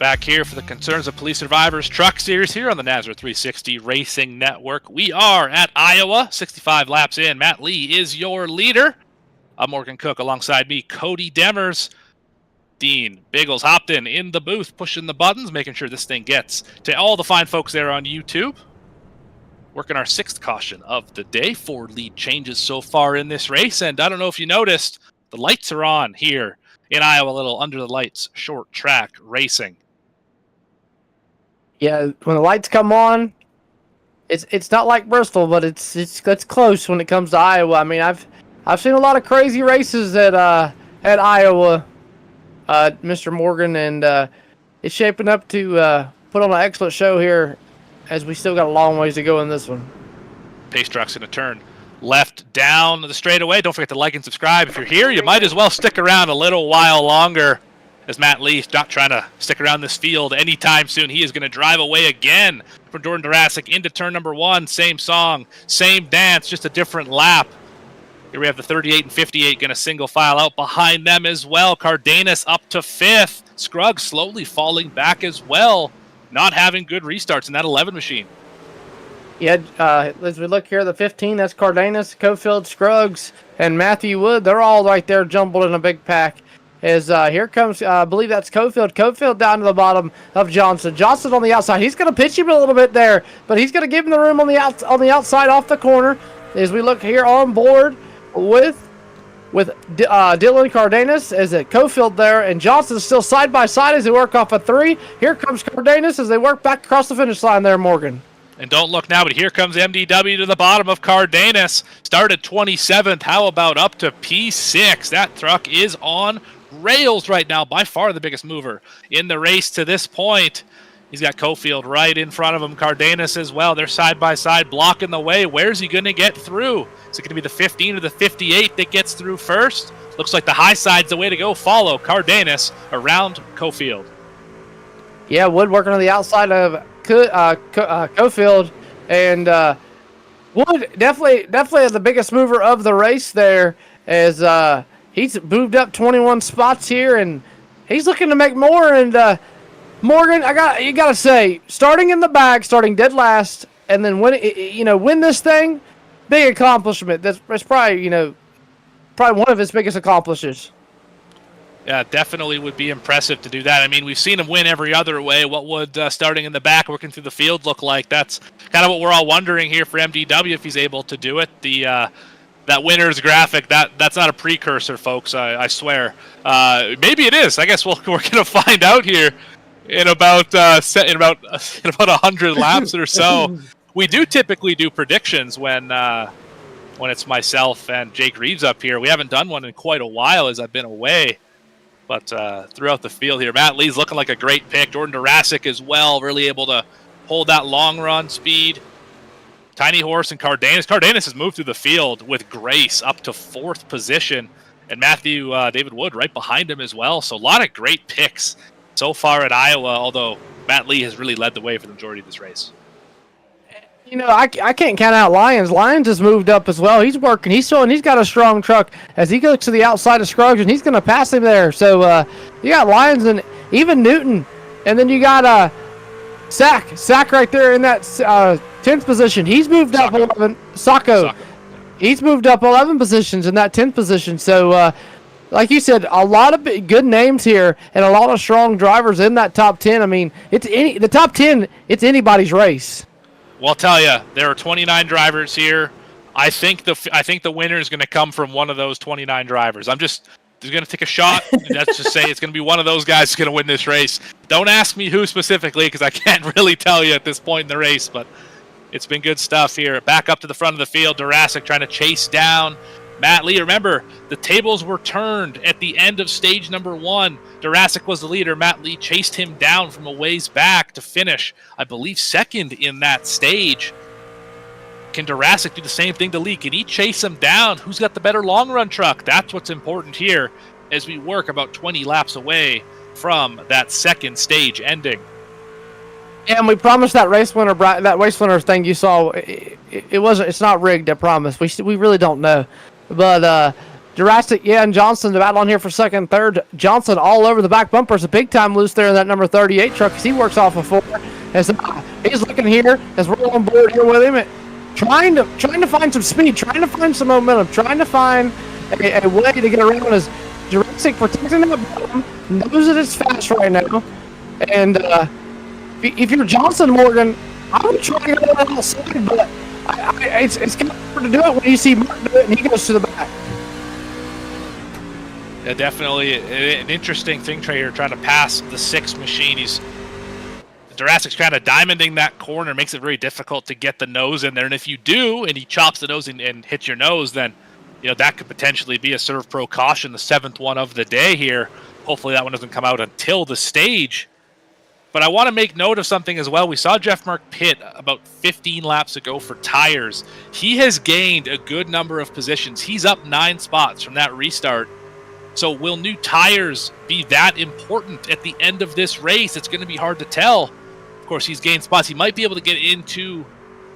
Back here for the Concerns of Police Survivors Truck Series here on the Nazareth 360 Racing Network. We are at Iowa, 65 laps in. Matt Lee is your leader. I'm Morgan Cook alongside me, Cody Demers. Dean Biggles hopped in the booth, pushing the buttons, making sure this thing gets to all the fine folks there on YouTube. Working our 6th caution of the day. 4 lead changes so far in this race, and I don't know if you noticed, the lights are on here in Iowa, a little under the lights, short track racing. Yeah, when the lights come on, it's not like Bristol, but it's close when it comes to Iowa. I mean, I've seen a lot of crazy races at Iowa, Mr. Morgan, and it's shaping up to put on an excellent show here, as we still got a long ways to go in this one. Pace truck's going to turn left down the straightaway. Don't forget to like and subscribe. If you're here, you might as well stick around a little while longer, as Matt Lee's not trying to stick around this field anytime soon. He is going to drive away again from Jordan Durasic into turn number 1. Same song, same dance, just a different lap. Here we have the 38 and 58 going to single file out behind them as well. Cardenas up to 5th. Scruggs slowly falling back as well. Not having good restarts in that 11 machine. Yeah, as we look here, the 15, that's Cardenas, Cofield, Scruggs, and Matthew Wood. They're all right there jumbled in a big pack. As here comes, I believe that's Cofield. Cofield down to the bottom of Johnson. Johnson on the outside. He's going to pitch him a little bit there, but he's going to give him the room on the outside off the corner. As we look here on board with Dylan Cardenas, as it Cofield there, and Johnson still side by side as they work off a 3. Here comes Cardenas as they work back across the finish line there, Morgan. And don't look now, but here comes MDW to the bottom of Cardenas. Started 27th. How about up to P6? That truck is on rails right now. By far the biggest mover in the race to this point. He's got Cofield right in front of him. Cardenas as well. They're side by side, blocking the way. Where's he going to get through? Is it going to be the 15 or the 58 that gets through first? Looks like the high side's the way to go. Follow Cardenas around Cofield. Yeah, Wood working on the outside of Cofield, and Wood definitely the biggest mover of the race there, as he's moved up 21 spots here, and he's looking to make more. And Morgan, you gotta say, starting in the bag, starting dead last, and then win this thing, big accomplishment. That's probably one of his biggest accomplishments. Yeah, definitely would be impressive to do that. I mean, we've seen him win every other way. What would starting in the back, working through the field look like? That's kind of what we're all wondering here for MDW, if he's able to do it. That winner's graphic, that's not a precursor, folks. I swear. Maybe it is. I guess we're going to find out here in about 100 laps or so. We do typically do predictions when it's myself and Jake Reeves up here. We haven't done one in quite a while as I've been away. But throughout the field here, Matt Lee's looking like a great pick. Jordan Durasic as well, really able to hold that long run speed. Tiny Horse and Cardenas. Cardenas has moved through the field with grace up to 4th position. And David Wood right behind him as well. So a lot of great picks so far at Iowa, although Matt Lee has really led the way for the majority of this race. I can't count out Lyons. Lyons has moved up as well. He's working. He's showing he's got a strong truck as he goes to the outside of Scruggs, and he's going to pass him there. So you got Lyons and even Newton. And then you got Sack right there in that 10th position. He's moved up 11. Sacco. He's moved up 11 positions in that 10th position. So, like you said, a lot of good names here and a lot of strong drivers in that top 10. I mean, the top 10, it's anybody's race. Well, I'll tell you, there are 29 drivers here. I think the winner is going to come from one of those 29 drivers. I'm just going to take a shot. Let's just say it's going to be one of those guys who's going to win this race. Don't ask me who specifically, because I can't really tell you at this point in the race, but it's been good stuff here. Back up to the front of the field, Durasic trying to chase down Matt Lee. Remember, the tables were turned at the end of stage number 1. Durasic was the leader. Matt Lee chased him down from a ways back to finish, I believe, 2nd in that stage. Can Durasic do the same thing to Lee? Can he chase him down? Who's got the better long-run truck? That's what's important here as we work about 20 laps away from that 2nd stage ending. And we promised that race winner thing you saw. It's not rigged. I promise. We really don't know, but Jurassic, and Johnson, the battle on here for second and third. Johnson all over the back bumper. It's a big time loose there in that number 38 truck as he works off of 4. As he's looking here, as we're on board here with him, trying to find some speed, trying to find some momentum, trying to find a way to get around as Jurassic protecting that bottom, knows that it's fast right now. And if you're Johnson, Morgan, I would try to go outside, but it's kind of hard to do it when you see Mark do it and he goes to the back. Yeah, definitely an interesting thing here, trying to pass the 6 machine. Jurassic's kind of diamonding that corner, makes it very difficult to get the nose in there. And if you do, and he chops the nose and hits your nose, then that could potentially be a Serve Pro caution, the 7th one of the day here. Hopefully that one doesn't come out until the stage. But I want to make note of something as well. We saw Jeff Mark pit about 15 laps ago for tires. He has gained a good number of positions. He's up 9 spots from that restart. So will new tires be that important at the end of this race? It's going to be hard to tell. Of course, he's gained spots. He might be able to get into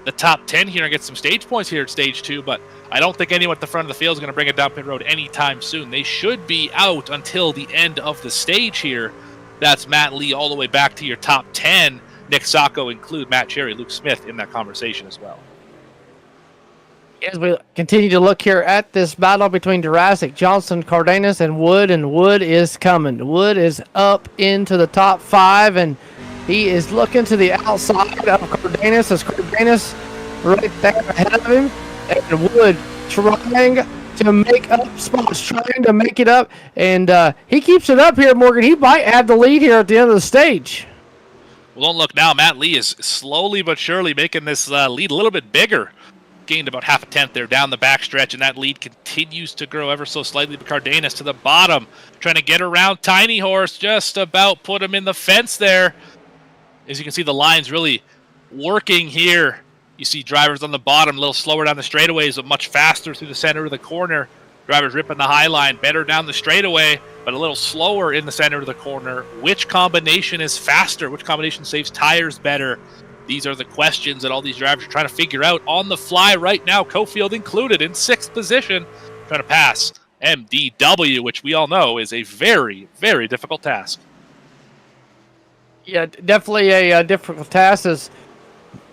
the top 10 here and get some stage points here at stage 2, but I don't think anyone at the front of the field is going to bring it down pit road anytime soon. They should be out until the end of the stage here. That's Matt Lee all the way back to your top 10. Nick Sacco include Matt Cherry, Luke Smith in that conversation as well. As we continue to look here at this battle between Jurassic, Johnson, Cardenas, and Wood is coming. Wood is up into the top 5, and he is looking to the outside of Cardenas as Cardenas right there ahead of him, and Wood trying to make up spots, trying to make it up, and he keeps it up here, Morgan. He might have the lead here at the end of the stage. Well, don't look now. Matt Lee is slowly but surely making this lead a little bit bigger. Gained about half a tenth there down the backstretch, and that lead continues to grow ever so slightly. But Cardenas to the bottom, trying to get around Tiny Horse, just about put him in the fence there. As you can see, the line's really working here. You see drivers on the bottom, a little slower down the straightaways, but much faster through the center of the corner. Drivers ripping the high line, better down the straightaway, but a little slower in the center of the corner. Which combination is faster? Which combination saves tires better? These are the questions that all these drivers are trying to figure out on the fly right now. Cofield included in 6th position, trying to pass MDW, which we all know is a very, very difficult task. Yeah, definitely a difficult task as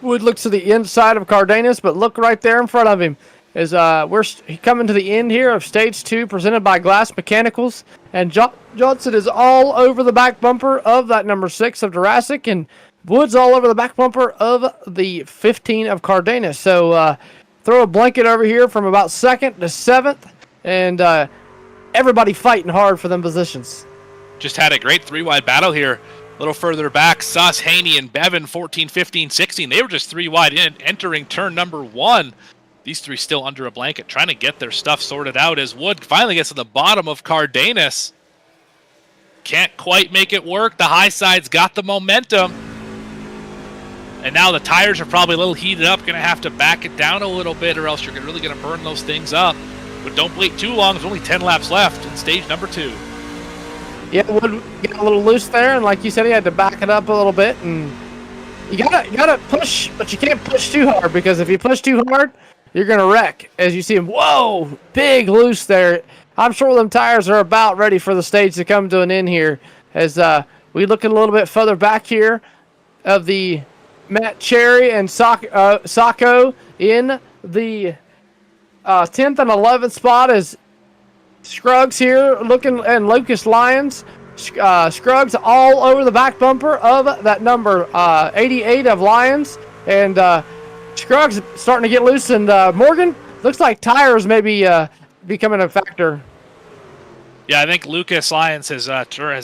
Wood looks to the inside of Cardenas, but look right there in front of him. As we're coming to the end here of Stage 2, presented by Glass Mechanicals, and Johnson is all over the back bumper of that number 6 of Jurassic, and Wood's all over the back bumper of the 15 of Cardenas. So throw a blanket over here from about 2nd to 7th, and everybody fighting hard for them positions. Just had a great 3-wide battle here. A little further back, Suss, Haney, and Bevan, 14, 15, 16. They were just 3-wide in, entering turn number 1. These 3 still under a blanket, trying to get their stuff sorted out as Wood finally gets to the bottom of Cardenas. Can't quite make it work. The high side's got the momentum. And now the tires are probably a little heated up. Going to have to back it down a little bit, or else you're really going to burn those things up. But don't wait too long. There's only 10 laps left in stage number 2. Yeah, Wood got a little loose there, and like you said, he had to back it up a little bit. And you gotta push, but you can't push too hard, because if you push too hard, you're going to wreck. As you see him, whoa, big loose there. I'm sure them tires are about ready for the stage to come to an end here. As we look a little bit further back here of the Matt Cherry and Sacco in the 10th and 11th spot is Scruggs here looking, and Lucas Lyons. Scruggs all over the back bumper of that number 88 of Lyons, and Scruggs starting to get loose. And Morgan, looks like tires may be becoming a factor. Yeah, I think Lucas Lyons has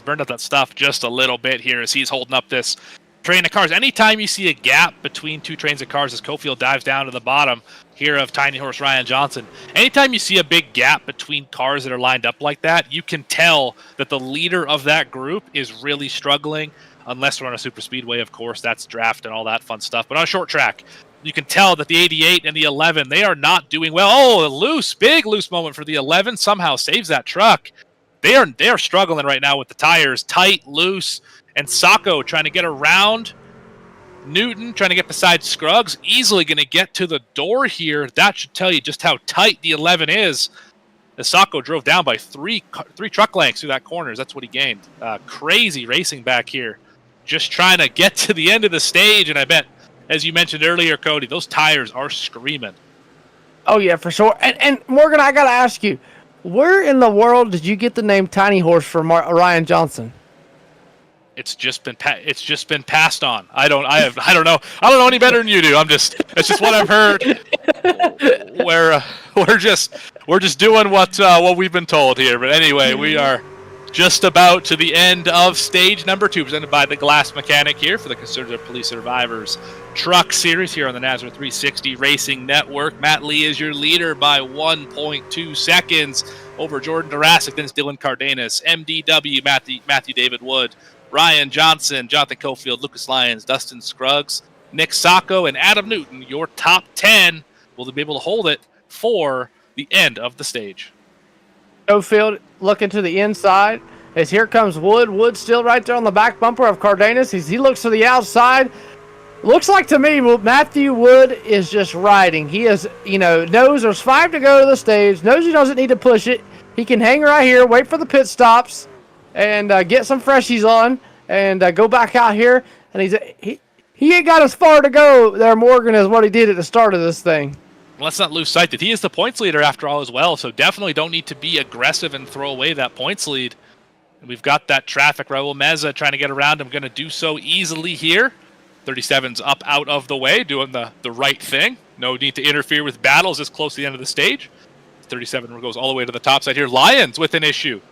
burned up that stuff just a little bit here as he's holding up this train of cars. Anytime you see a gap between 2 trains of cars as Cofield dives down to the bottom here of Tiny Horse Ryan Johnson, anytime you see a big gap between cars that are lined up like that, you can tell that the leader of that group is really struggling, unless we're on a super speedway, of course. That's draft and all that fun stuff. But on a short track, you can tell that the 88 and the 11, they are not doing well. Oh, a big loose moment for the 11. Somehow saves that truck. They are struggling right now with the tires. Tight, loose, and Sacco trying to get around Newton, trying to get beside Scruggs. Easily going to get to the door here. That should tell you just how tight the 11 is. as Sacco drove down by three truck lengths through that corners. That's what he gained. Crazy racing back here. Just trying to get to the end of the stage, and I bet, as you mentioned earlier, Cody, those tires are screaming. Oh, yeah, for sure. And Morgan, I got to ask you, where in the world did you get the name Tiny Horse for Ryan Johnson? It's just been passed on. I don't know any better than you do. It's just what I've heard. We're just doing what we've been told here. But anyway, we are just about to the end of stage number 2, presented by the Glass Mechanic here for the Conservative Police Survivors Truck Series here on the Nazareth 360 Racing Network. Matt Lee is your leader by 1.2 seconds over Jordan Durasic. Then it's Dylan Cardenas, MDW, Matthew David Wood, Ryan Johnson, Jonathan Cofield, Lucas Lyons, Dustin Scruggs, Nick Sacco, and Adam Newton. Your top 10 will be able to hold it for the end of the stage. Cofield looking to the inside as here comes Wood. Wood still right there on the back bumper of Cardenas. He looks to the outside. Looks like to me Matthew Wood is just riding. He is, knows there's 5 to go to the stage, knows he doesn't need to push it. He can hang right here, wait for the pit stops, and get some freshies on, and go back out here. And he ain't got as far to go there, Morgan, as what he did at the start of this thing. Let's not lose sight that he is the points leader after all as well, so definitely don't need to be aggressive and throw away that points lead. And we've got that traffic. Raul Meza trying to get around him, going to do so easily here. 37's up out of the way, doing the right thing. No need to interfere with battles this close to the end of the stage. 37 goes all the way to the top side here. Lyons with an issue.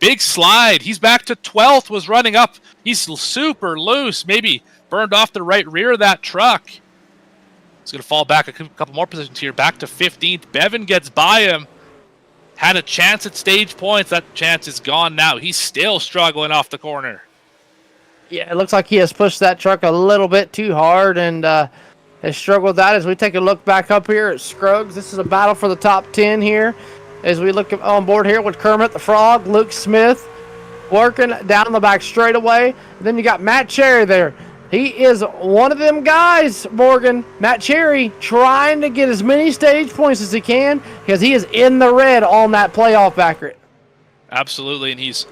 Big slide. He's back to 12th, was running up. He's super loose, maybe burned off the right rear of that truck. He's going to fall back a couple more positions here, back to 15th. Bevan gets by him. Had a chance at stage points. That chance is gone now. He's still struggling off the corner. Yeah, it looks like he has pushed that truck a little bit too hard and has struggled with that. As we take a look back up here at Scruggs, this is a battle for the top 10 here. As we look on board here with Kermit the Frog, Luke Smith working down the back straightaway. And then you got Matt Cherry there. He is one of them guys, Morgan. Matt Cherry trying to get as many stage points as he can because he is in the red on that playoff bracket. Absolutely, and he's...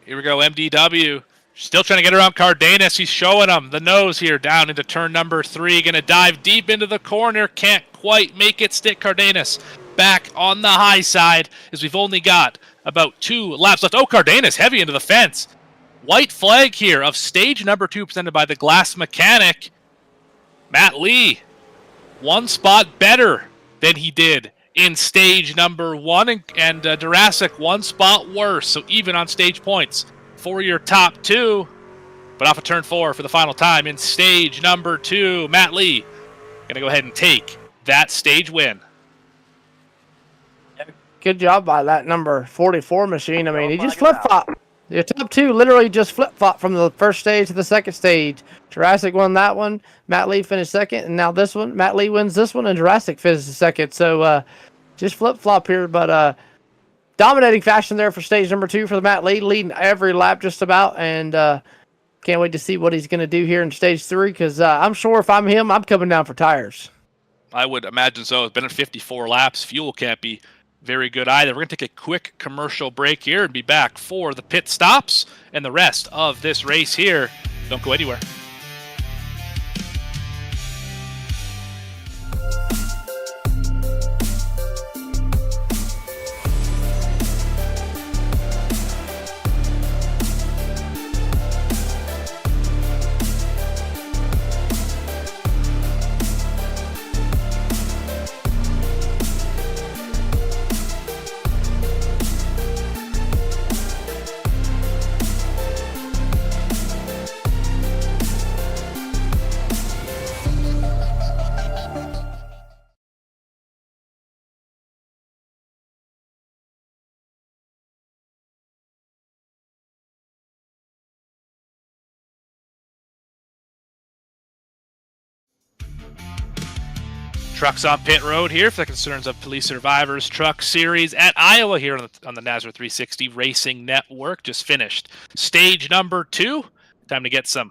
Here we go, MDW. Still trying to get around Cardenas. He's showing him the nose here down into turn number 3. Going to dive deep into the corner. Can't quite make it stick. Cardenas back on the high side as we've only got about 2 laps left. Oh, Cardenas heavy into the fence. White flag here of stage number 2 presented by the Glass Mechanic. Matt Lee, 1 spot better than he did in stage number 1, and Durasic 1 spot worse. So even on stage points for your top 2. But off of turn 4 for the final time in stage number 2. Matt Lee going to go ahead and take that stage win. Good job by that number 44 machine. I mean, he just flip-flopped. Your top 2 literally just flip-flop from the first stage to the second stage. Jurassic won that one. Matt Lee finished second. And now this one. Matt Lee wins this one, and Jurassic finishes second. So just flip-flop here. But dominating fashion there for stage number 2 for the Matt Lee. Leading every lap just about. And can't wait to see what he's going to do here in stage 3. Because I'm sure if I'm him, I'm coming down for tires. I would imagine so. It's been at 54 laps. Fuel can't be very good either. We're going to take a quick commercial break here and be back for the pit stops and the rest of this race here. Don't go anywhere. Trucks on pit road here for the Concerns of Police Survivors Truck Series at Iowa here on the Nazareth 360 Racing Network. Just finished stage number 2. Time to get some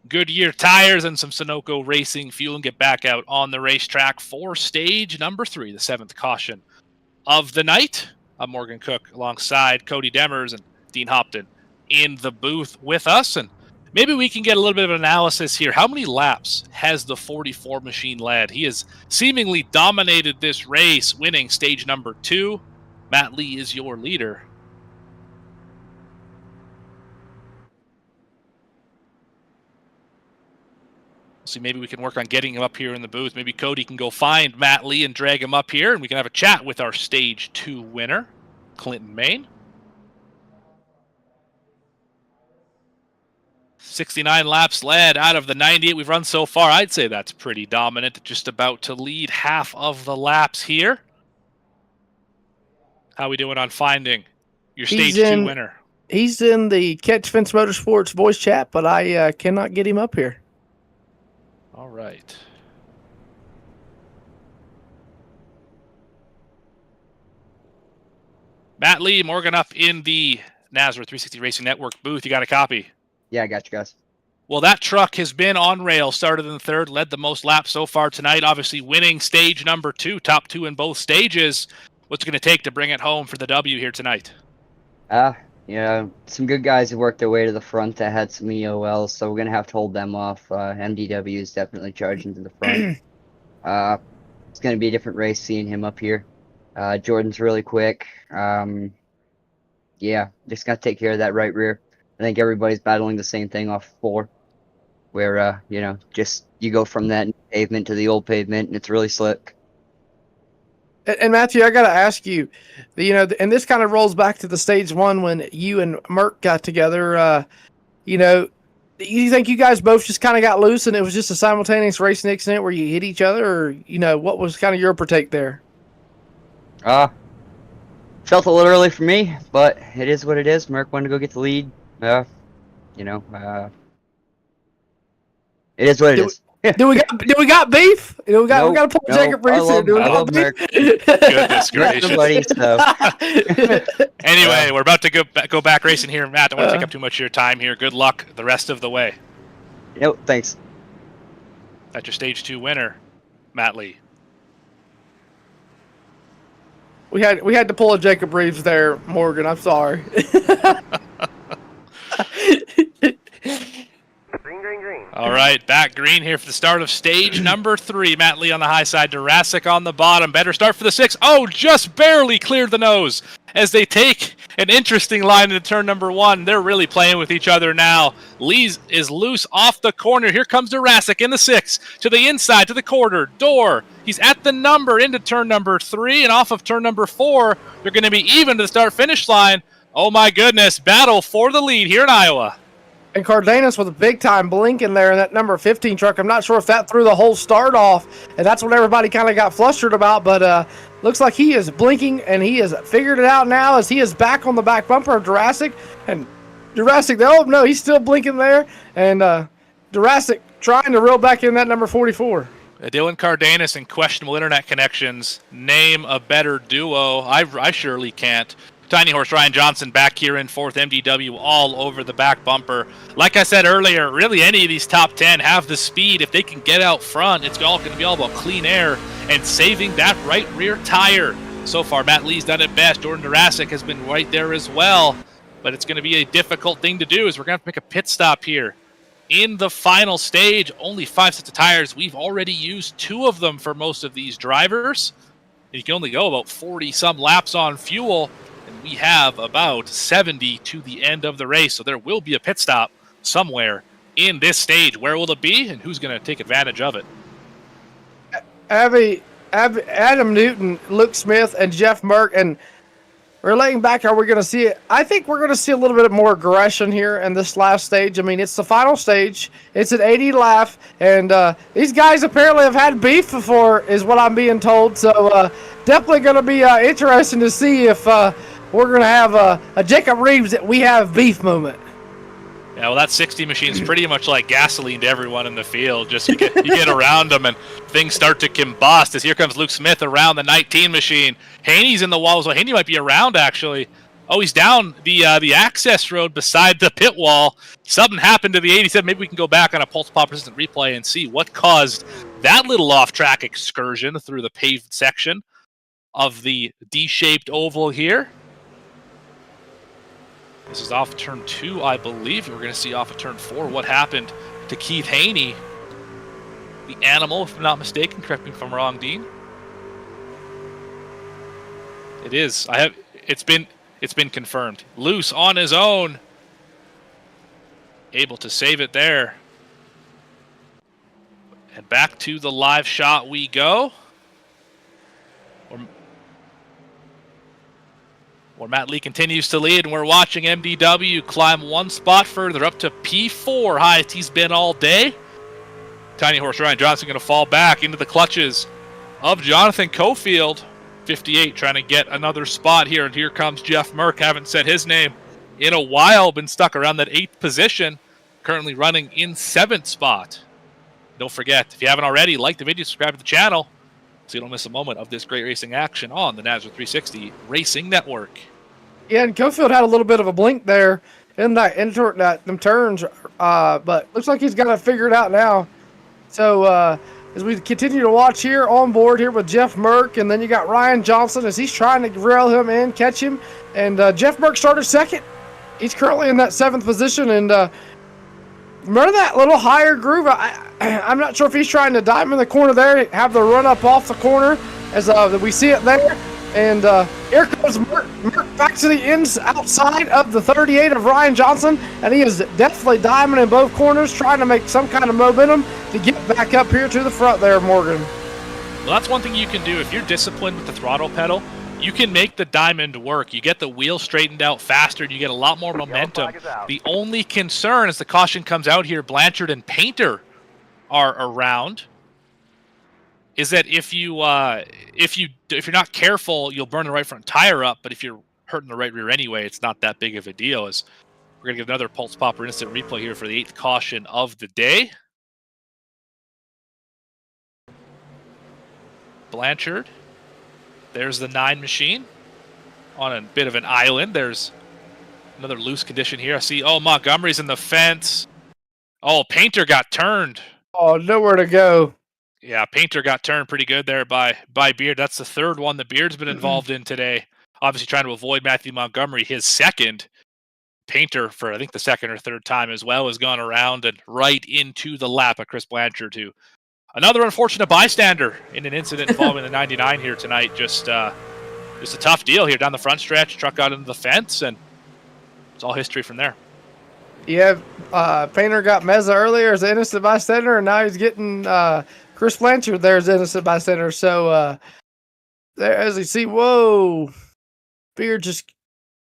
Goodyear tires and some Sunoco racing fuel and get back out on the racetrack for stage number 3, the 7th caution of the night. I'm Morgan Cook alongside Cody Demers and Dean Hopton in the booth with us. And maybe we can get a little bit of an analysis here. How many laps has the 44 machine led? He has seemingly dominated this race, winning stage number 2. Matt Lee is your leader. See, maybe we can work on getting him up here in the booth. Maybe Cody can go find Matt Lee and drag him up here, and we can have a chat with our stage 2 winner, Clinton Main. 69 laps led out of the 98 we've run so far. I'd say that's pretty dominant. Just about to lead half of the laps here. How are we doing on finding your stage 2 winner? He's in the Catch Fence Motorsports voice chat, but I cannot get him up here. All right. Matt Lee, Morgan up in the Nazareth 360 Racing Network booth. You got a copy? Yeah, I got you guys. Well, that truck has been on rail, started in the 3rd, led the most laps so far tonight, obviously winning stage number 2, top 2 in both stages. What's it going to take to bring it home for the W here tonight? Yeah, some good guys who worked their way to the front that had some EOLs, so we're going to have to hold them off. MDW is definitely charging to the front. It's going to be a different race seeing him up here. Jordan's really quick. Yeah, just got to take care of that right rear. I think everybody's battling the same thing off 4, where, just you go from that pavement to the old pavement, and it's really slick. And Matthew, I got to ask you, and this kind of rolls back to the stage 1 when you and Merck got together. You think you guys both just kind of got loose and it was just a simultaneous racing accident where you hit each other, or what was kind of your partake there? Felt a little early for me, but it is what it is. Merck wanted to go get the lead. It is what it is. Do we got beef? We got to pull Jacob Reese here. Do we got beef? Goodness gracious. So. Anyway, we're about to go back racing here. Matt, I don't want to take up too much of your time here. Good luck the rest of the way. Yep, thanks. That's your stage 2 winner, Matt Lee. We had to pull a Jacob Reeves there, Morgan. I'm sorry. Green. All right, back green here for the start of stage number 3. Matt Lee on the high side, Jurassic on the bottom. Better start for the 6. Oh, just barely cleared the nose as they take an interesting line into turn number 1. They're really playing with each other now. Lee is loose off the corner. Here comes Jurassic in the 6 to the inside, to the quarter, door. He's at the number into turn number 3, and off of turn number 4, they're going to be even to the start-finish line. Oh, my goodness. Battle for the lead here in Iowa. And Cardenas with a big-time blinking there in that number 15 truck. I'm not sure if that threw the whole start off, and that's what everybody kind of got flustered about, but looks like he is blinking, and he has figured it out now as he is back on the back bumper of Jurassic. And Jurassic, oh, no, he's still blinking there, and Jurassic trying to reel back in that number 44. Dylan Cardenas and questionable internet connections. Name a better duo. I surely can't. Tiny Horse Ryan Johnson back here in 4th, MDW all over the back bumper. Like I said earlier, really any of these top 10 have the speed. If they can get out front, it's all going to be all about clean air and saving that right rear tire. So far, Matt Lee's done it best. Jordan Jurassic has been right there as well. But it's going to be a difficult thing to do as we're going to have to make a pit stop here. In the final stage, only 5 sets of tires. We've already used 2 of them for most of these drivers. And you can only go about 40-some laps on fuel. And we have about 70 to the end of the race. So there will be a pit stop somewhere in this stage. Where will it be, and who's going to take advantage of it? Adam Newton, Luke Smith, and Jeff Merck. And relating back, are we going to see it? I think we're going to see a little bit more aggression here in this last stage. I mean, it's the final stage. It's an 80 lap, and these guys apparently have had beef before, is what I'm being told. So definitely going to be interesting to see if we're going to have a Jacob Reeves that we have beef moment. Yeah, well, that 60 machine is pretty much like gasoline to everyone in the field. Just you get around them and things start to combust. As here comes Luke Smith around the 19 machine. Haney's in the wall as well. Haney might be around, actually. Oh, he's down the access road beside the pit wall. Something happened to the 87. Maybe we can go back on a Pulse Pop Resistant replay and see what caused that little off-track excursion through the paved section of the D-shaped oval here. This is off turn 2, I believe. We're going to see off of turn 4 what happened to Keith Haney, the animal, if I'm not mistaken. Correct me if I'm wrong, Dean. It is. It's been confirmed. Loose on his own. Able to save it there. And back to the live shot we go. Where Matt Lee continues to lead, and we're watching MDW climb one spot further up to P4, highest he's been all day. Tiny horse Ryan Johnson going to fall back into the clutches of Jonathan Cofield. 58 trying to get another spot here, and here comes Jeff Merck. Haven't said his name in a while, been stuck around that 8th position, currently running in 7th spot. Don't forget, if you haven't already, like the video, subscribe to the channel, so you don't miss a moment of this great racing action on the Nazareth 360 Racing Network. Yeah, and Cofield had a little bit of a blink there in them turns, but looks like he's got it figured out now. So as we continue to watch here on board here with Jeff Merck, and then you got Ryan Johnson as he's trying to reel him in, catch him, and Jeff Merck started second. He's currently in that 7th position, and remember that little higher groove? I'm not sure if he's trying to dive in the corner there, have the run up off the corner as we see it there. And here comes Merck back to the ends outside of the 38 of Ryan Johnson, and he is definitely diving in both corners, trying to make some kind of momentum to get back up here to the front there, Morgan. Well, that's one thing you can do. If you're disciplined with the throttle pedal, you can make the diamond work. You get the wheel straightened out faster, and you get a lot more momentum. The only concern as the caution comes out here, Blanchard and Painter are around, is that if you're not careful, you'll burn the right front tire up. But if you're hurting the right rear anyway, it's not that big of a deal. As we're gonna get another Pulse Popper instant replay here for the 8th caution of the day. Blanchard, there's the 9 machine on a bit of an island. There's another loose condition here. I see. Oh, Montgomery's in the fence. Oh, Painter got turned. Oh, nowhere to go. Yeah, Painter got turned pretty good there by Beard. That's the 3rd one that Beard's been involved in today. Obviously trying to avoid Matthew Montgomery, his 2nd. Painter, for I think the 2nd or 3rd time as well, has gone around and right into the lap of Chris Blanchard, who another unfortunate bystander in an incident involving the 99 here tonight. Just a tough deal here down the front stretch. Truck got into the fence, and it's all history from there. Yeah, Painter got Meza earlier as an innocent bystander, and now he's getting Chris Blanchard there as innocent bystander. So there, as you see, whoa, Beard just.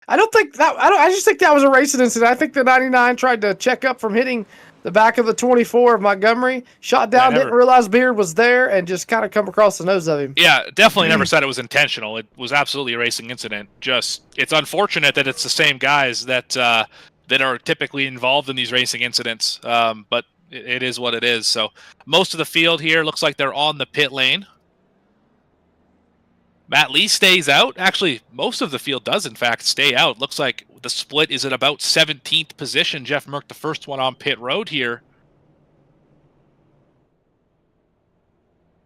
I just think that was a racing incident. I think the 99 tried to check up from hitting the back of the 24 of Montgomery, shot down, didn't realize Beard was there, and just kind of come across the nose of him. Yeah, definitely never said it was intentional. It was absolutely a racing incident. Just, it's unfortunate that it's the same guys that are typically involved in these racing incidents, but it is what it is. So most of the field here looks like they're on the pit lane. Matt Lee stays out. Actually, most of the field does, in fact, stay out. Looks like the split is at about 17th position. Jeff Merck, the first one on pit road here.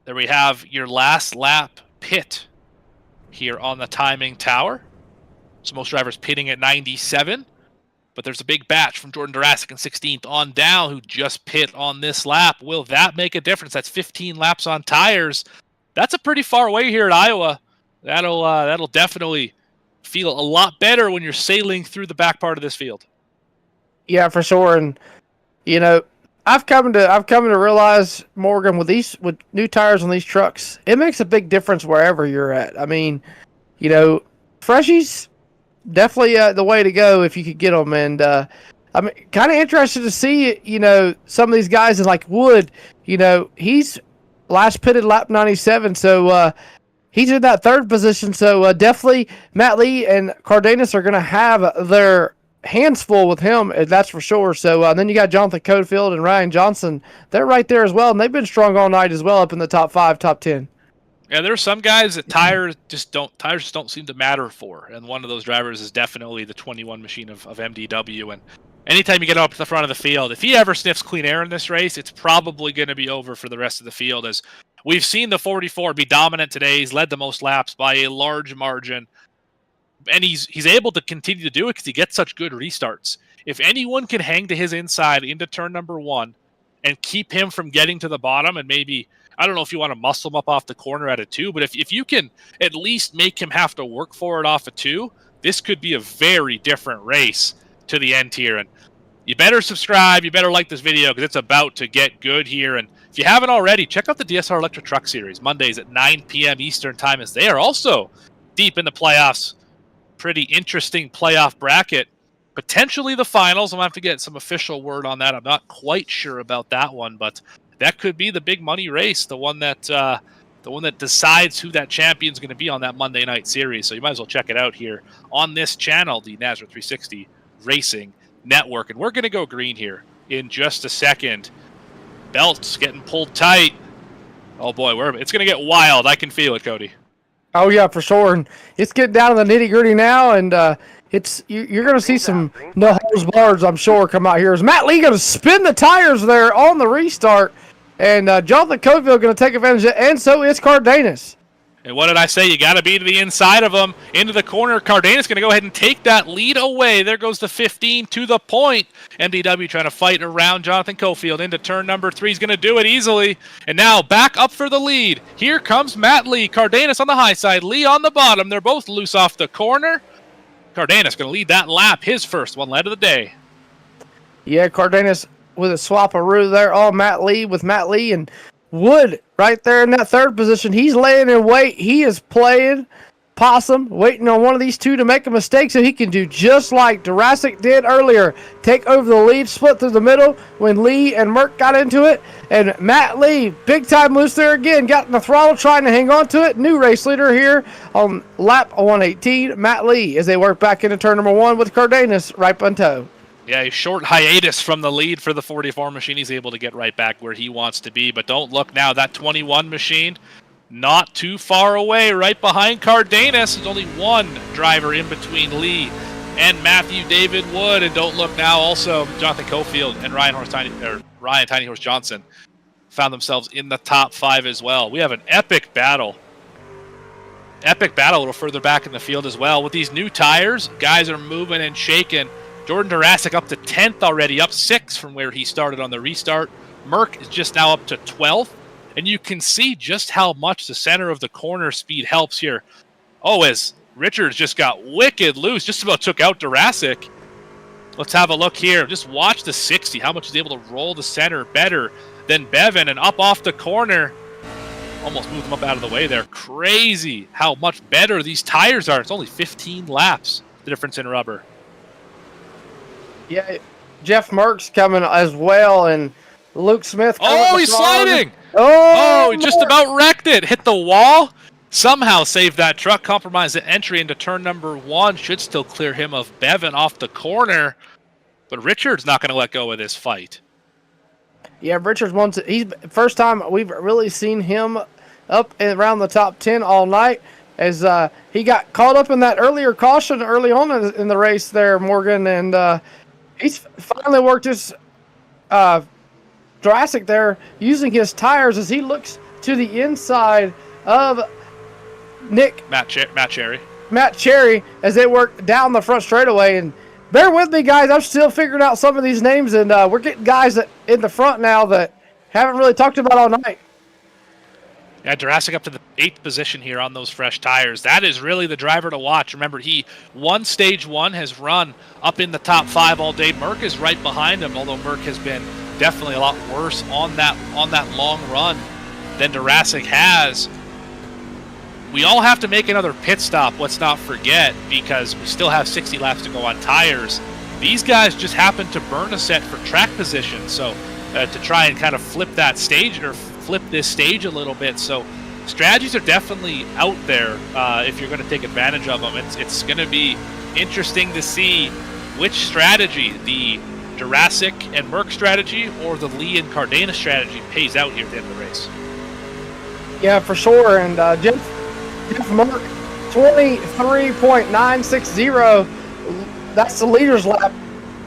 There we have your last lap pit here on the timing tower. So most drivers pitting at 97. But there's a big batch from Jordan Durasic in 16th on down who just pit on this lap. Will that make a difference? That's 15 laps on tires. That's a pretty far away here at Iowa. That'll definitely feel a lot better when you're sailing through the back part of this field. Yeah, for sure. And you know, I've come to realize, Morgan, with new tires on these trucks, it makes a big difference wherever you're at. I mean, you know, freshies definitely the way to go if you could get them. And I'm kind of interested to see, you know, some of these guys in like Wood. You know, he's last pitted lap 97, so he's in that 3rd position. So definitely Matt Lee and Cardenas are going to have their hands full with him, that's for sure. So then you got Jonathan Cofield and Ryan Johnson. They're right there as well, and they've been strong all night as well, up in the top 5, top 10. Yeah, there are some guys that tires just don't seem to matter for, and one of those drivers is definitely the 21 machine of MDW. And anytime you get up to the front of the field, if he ever sniffs clean air in this race, it's probably going to be over for the rest of the field, as We've seen the 44 be dominant today. He's led the most laps by a large margin. And he's able to continue to do it because he gets such good restarts. If anyone can hang to his inside into turn number 1 and keep him from getting to the bottom, and maybe, I don't know if you want to muscle him up off the corner at a 2, but if you can at least make him have to work for it off a 2, this could be a very different race to the end here. And you better subscribe, you better like this video, because it's about to get good here. And if you haven't already, check out the DSR Electric Truck Series, Mondays at 9 p.m. Eastern Time, as they are also deep in the playoffs. Pretty interesting playoff bracket. Potentially the finals. I'm going to have to get some official word on that. I'm not quite sure about that one, but that could be the big money race, the one that decides who that champion is going to be on that Monday night series. So you might as well check it out here on this channel, the NASCAR 360 Racing Network. And we're going to go green here in just a second. Belts getting pulled tight. Oh boy, it's going to get wild. I can feel it, Cody. Oh yeah, for sure. And it's getting down to the nitty gritty now, and you're going to see some no holds barred, I'm sure, come out here. Is Matt Lee going to spin the tires there on the restart? And Jonathan Coville going to take advantage of it, and so is Cardenas. And what did I say? You got to be to the inside of him, into the corner. Cardenas going to go ahead and take that lead away. There goes the 15 to the point. MDW trying to fight around Jonathan Cofield into turn number 3. He's going to do it easily. And now back up for the lead. Here comes Matt Lee. Cardenas on the high side. Lee on the bottom. They're both loose off the corner. Cardenas going to lead that lap. His first one led of the day. Yeah, Cardenas with a swap-a-roo there on Matt Lee, with Matt Lee and Wood right there in that third position. He's laying in wait. He is playing possum, waiting on one of these two to make a mistake so he can do just like Jurassic did earlier. Take over the lead, split through the middle when Lee and Merck got into it. And Matt Lee, big time loose there again, got in the throttle trying to hang on to it. New race leader here on lap 118, Matt Lee, as they work back into turn number 1 with Cardenas right on tow. Yeah, a short hiatus from the lead for the 44 machine. He's able to get right back where he wants to be. But don't look now, that 21 machine, not too far away, right behind Cardenas. There's only one driver in between Lee and Matthew David Wood. And don't look now, also Jonathan Cofield and Ryan Tiny Horse Johnson found themselves in the top 5 as well. We have an epic battle. Epic battle a little further back in the field as well. With these new tires, guys are moving and shaking. Jordan Jurassic up to 10th already, up 6 from where he started on the restart. Merck is just now up to 12th. And you can see just how much the center of the corner speed helps here. Oh, as Richards just got wicked loose, just about took out Jurassic. Let's have a look here. Just watch the 60, how much he's able to roll the center better than Bevan, and up off the corner. Almost moved him up out of the way there. Crazy how much better these tires are. It's only 15 laps, the difference in rubber. Yeah, Jeff Merck's coming as well, and Luke Smith. Oh, he's sliding! Oh, he just about wrecked it. Hit the wall. Somehow saved that truck. Compromised the entry into turn number 1. Should still clear him of Bevan off the corner. But Richard's not going to let go of this fight. Yeah, Richards wants it. He's first time we've really seen him up and around the top 10 all night, as he got caught up in that earlier caution early on in the race there, Morgan, and he's finally worked his Jurassic there using his tires as he looks to the inside of Matt Cherry as they work down the front straightaway. And bear with me, guys, I'm still figuring out some of these names, and we're getting guys that in the front now that haven't really talked about all night. Yeah, Jurassic up to the 8th position here on those fresh tires. That is really the driver to watch. Remember, he won stage 1, has run up in the top 5 all day. Merck is right behind him, although Merck has been definitely a lot worse on that long run than Jurassic has. We all have to make another pit stop, let's not forget, because we still have 60 laps to go on tires. These guys just happen to burn a set for track position, so to try and kind of flip that stage, or flip this stage a little bit. So strategies are definitely out there if you're going to take advantage of them. It's going to be interesting to see which strategy, the Jurassic and Merck strategy or the Lee and Cardenas strategy, pays out here at the end of the race. Yeah, for sure. And Jeff Merck, 23.960. That's the leader's lap.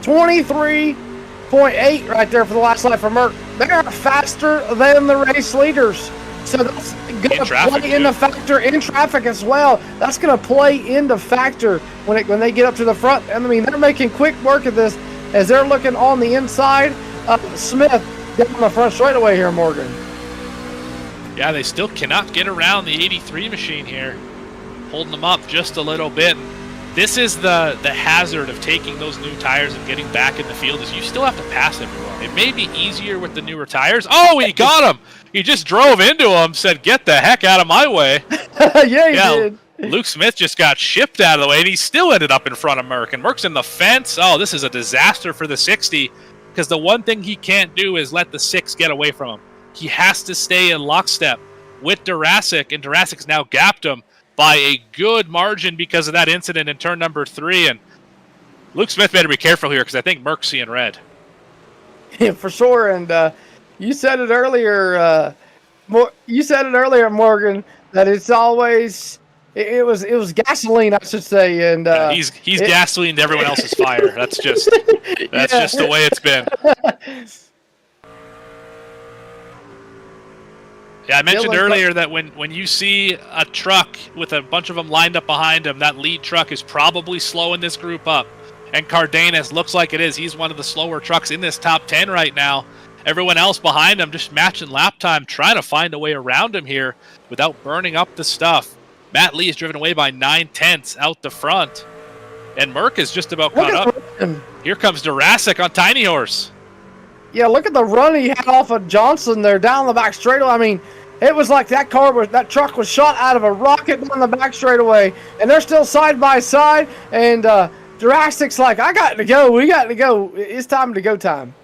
23.8 right there for the last lap for Merck. They are faster than the race leaders. So that's going In to traffic, play into too. factor in traffic as well. That's going to play into factor when they get up to the front. And I mean, they're making quick work of this as they're looking on the inside. Smith down the front straightaway here, Morgan. Yeah, they still cannot get around the 83 machine here. Holding them up just a little bit. This is the hazard of taking those new tires and getting back in the field is you still have to pass everyone. It may be easier with the newer tires. Oh, he got him! He just drove into him, said, get the heck out of my way. Yeah, he did. Luke Smith just got shipped out of the way, and he still ended up in front of Merck. And Merck's in the fence. Oh, this is a disaster for the 60, because the one thing he can't do is let the 6 get away from him. He has to stay in lockstep with Jurassic, and Jurassic's now gapped him by a good margin because of that incident in turn number 3. And Luke Smith better be careful here because I think Merck's seeing red. Yeah, for sure. And you said it earlier. Morgan, that it's always it was gasoline, I should say. And he's gasolined everyone else's fire. That's just just the way it's been. Yeah, I mentioned earlier that when you see a truck with a bunch of them lined up behind him, that lead truck is probably slowing this group up. And Cardenas looks like it is. He's one of the slower trucks in this top 10 right now. Everyone else behind him just matching lap time, trying to find a way around him here without burning up the stuff. Matt Lee is driven away by 9/10 out the front. And Merck is just about caught up. Here comes Jurassic on Tiny Horse. Yeah, look at the run he had off of Johnson there down the back straightaway. I mean, it was like that truck was shot out of a rocket down the back straightaway, and they're still side by side. And Jurassic's like, I got to go. We got to go. It's time to go time.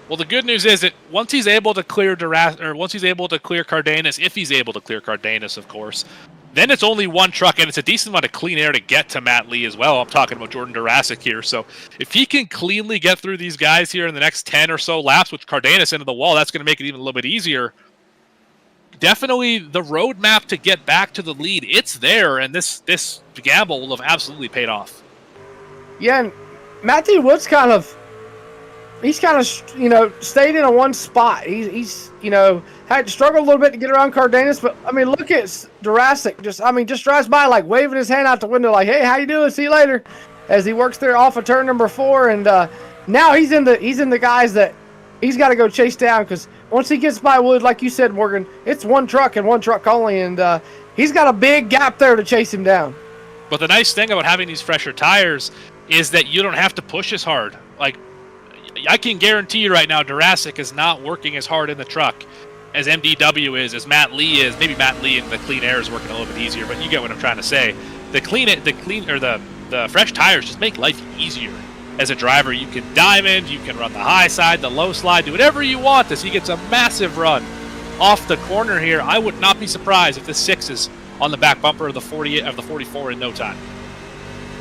Well, the good news is that once he's able to clear Cardenas, if he's able to clear Cardenas, of course, then it's only one truck, and it's a decent amount of clean air to get to Matt Lee as well. I'm talking about Jordan Jurassic here. So if he can cleanly get through these guys here in the next 10 or so laps with Cardenas into the wall, that's going to make it even a little bit easier. Definitely the roadmap to get back to the lead, it's there, and this gamble will have absolutely paid off. Yeah, and Matthew Wood's kind of stayed in a one spot. He's had to struggle a little bit to get around Cardenas, but I mean, look at Jurassic. Just drives by like waving his hand out the window, like, "Hey, how you doing? See you later." As he works there off of turn number 4, and now he's in the guys that he's got to go chase down, because once he gets by Wood, like you said, Morgan, it's one truck and one truck only, and he's got a big gap there to chase him down. But the nice thing about having these fresher tires is that you don't have to push as hard. Like, I can guarantee you right now, Jurassic is not working as hard in the truck as MDW is, as Matt Lee is. Maybe Matt Lee in the clean air is working a little bit easier, but you get what I'm trying to say. The fresh tires just make life easier. As a driver, you can diamond, you can run the high side, the low slide, do whatever you want as he gets a massive run off the corner here. I would not be surprised if the 6 is on the back bumper of the 44 in no time.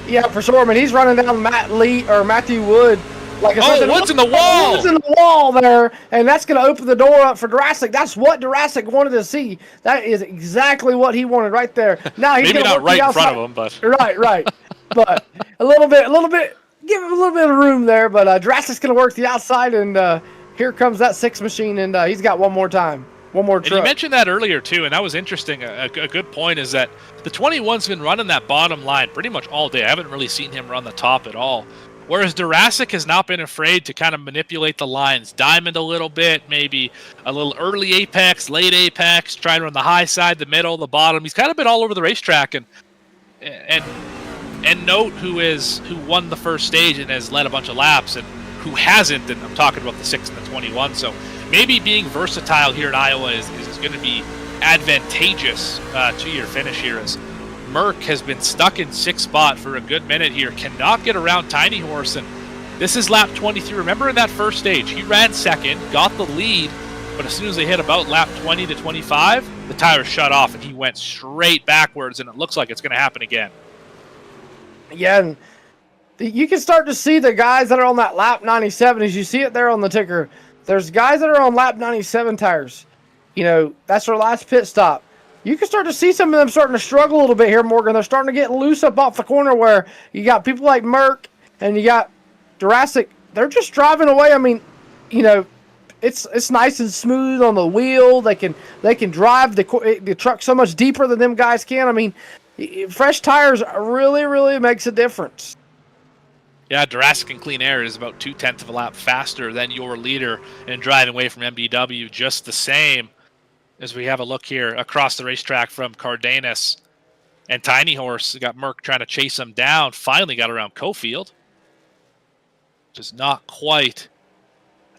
Yeah, for sure. I mean, he's running down Matthew Wood. Like I said, Wood's in the wall! Wood's in the wall there, and that's going to open the door up for Jurassic. That's what Jurassic wanted to see. That is exactly what he wanted right there. Now he's maybe not right in front of him, but right. But a little bit. Give him a little bit of room there, but Jurassic's going to work the outside, and here comes that 6 machine, and he's got one more truck. And you mentioned that earlier, too, and that was interesting. A good point is that the 21's been running that bottom line pretty much all day. I haven't really seen him run the top at all, whereas Jurassic has not been afraid to kind of manipulate the lines, diamond a little bit, maybe a little early apex, late apex, try and run the high side, the middle, the bottom. He's kind of been all over the racetrack, and note who won the first stage and has led a bunch of laps, and who hasn't, and I'm talking about the 6 and the 21. So maybe being versatile here in Iowa is going to be advantageous to your finish here, as Merck has been stuck in 6th spot for a good minute here, cannot get around Tiny Horse, and this is lap 23. Remember in that first stage, he ran second, got the lead, but as soon as they hit about lap 20 to 25, the tires shut off, and he went straight backwards, and it looks like it's going to happen again. Yeah, and you can start to see the guys that are on that lap 97, as you see it there on the ticker. There's guys that are on lap 97 tires. That's their last pit stop. You can start to see some of them starting to struggle a little bit here, Morgan. They're starting to get loose up off the corner, where you got people like Merck and you got Jurassic. They're just driving away. I mean, it's nice and smooth on the wheel. They can drive the truck so much deeper than them guys can. I mean, fresh tires really makes a difference. Yeah, Jurassic and Clean Air is about 0.2 of a lap faster than your leader in driving away from MDW. Just the same as we have a look here across the racetrack from Cardenas and Tiny Horse. Got Merck trying to chase him down. Finally got around Cofield. Just not quite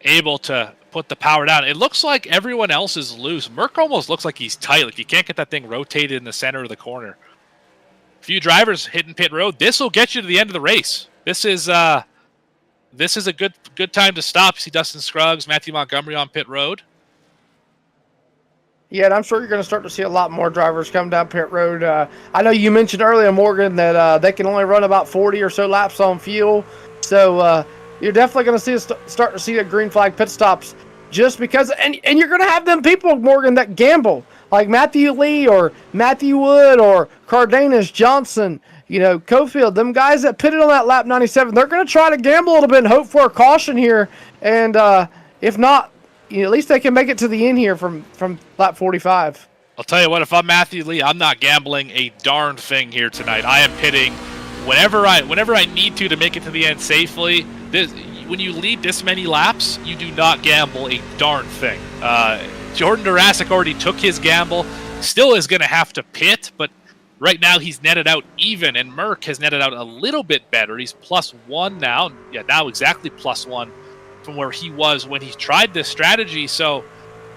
able to put the power down. It looks like everyone else is loose. Merck almost looks like he's tight. Like he can't get that thing rotated in the center of the corner. Few drivers hitting pit road. This will get you to the end of the race. This is a good time to stop. You see Dustin Scruggs, Matthew Montgomery on pit road. Yeah, and I'm sure you're going to start to see a lot more drivers come down pit road. I know you mentioned earlier, Morgan, that they can only run about 40 or so laps on fuel. So you're definitely going to start to see the green flag pit stops just because. And you're going to have them people, Morgan, that gamble. Like Matthew Lee or Matthew Wood or Cardenas, Johnson, Cofield, them guys that pitted on that lap 97, they're going to try to gamble a little bit and hope for a caution here. And if not, at least they can make it to the end here from lap 45. I'll tell you what, if I'm Matthew Lee, I'm not gambling a darn thing here tonight. I am pitting whenever I need to make it to the end safely. When you lead this many laps, you do not gamble a darn thing. Jordan Jurassic already took his gamble. Still is going to have to pit, but right now he's netted out even, and Merck has netted out a little bit better. He's +1 now. Yeah, now exactly +1 from where he was when he tried this strategy. So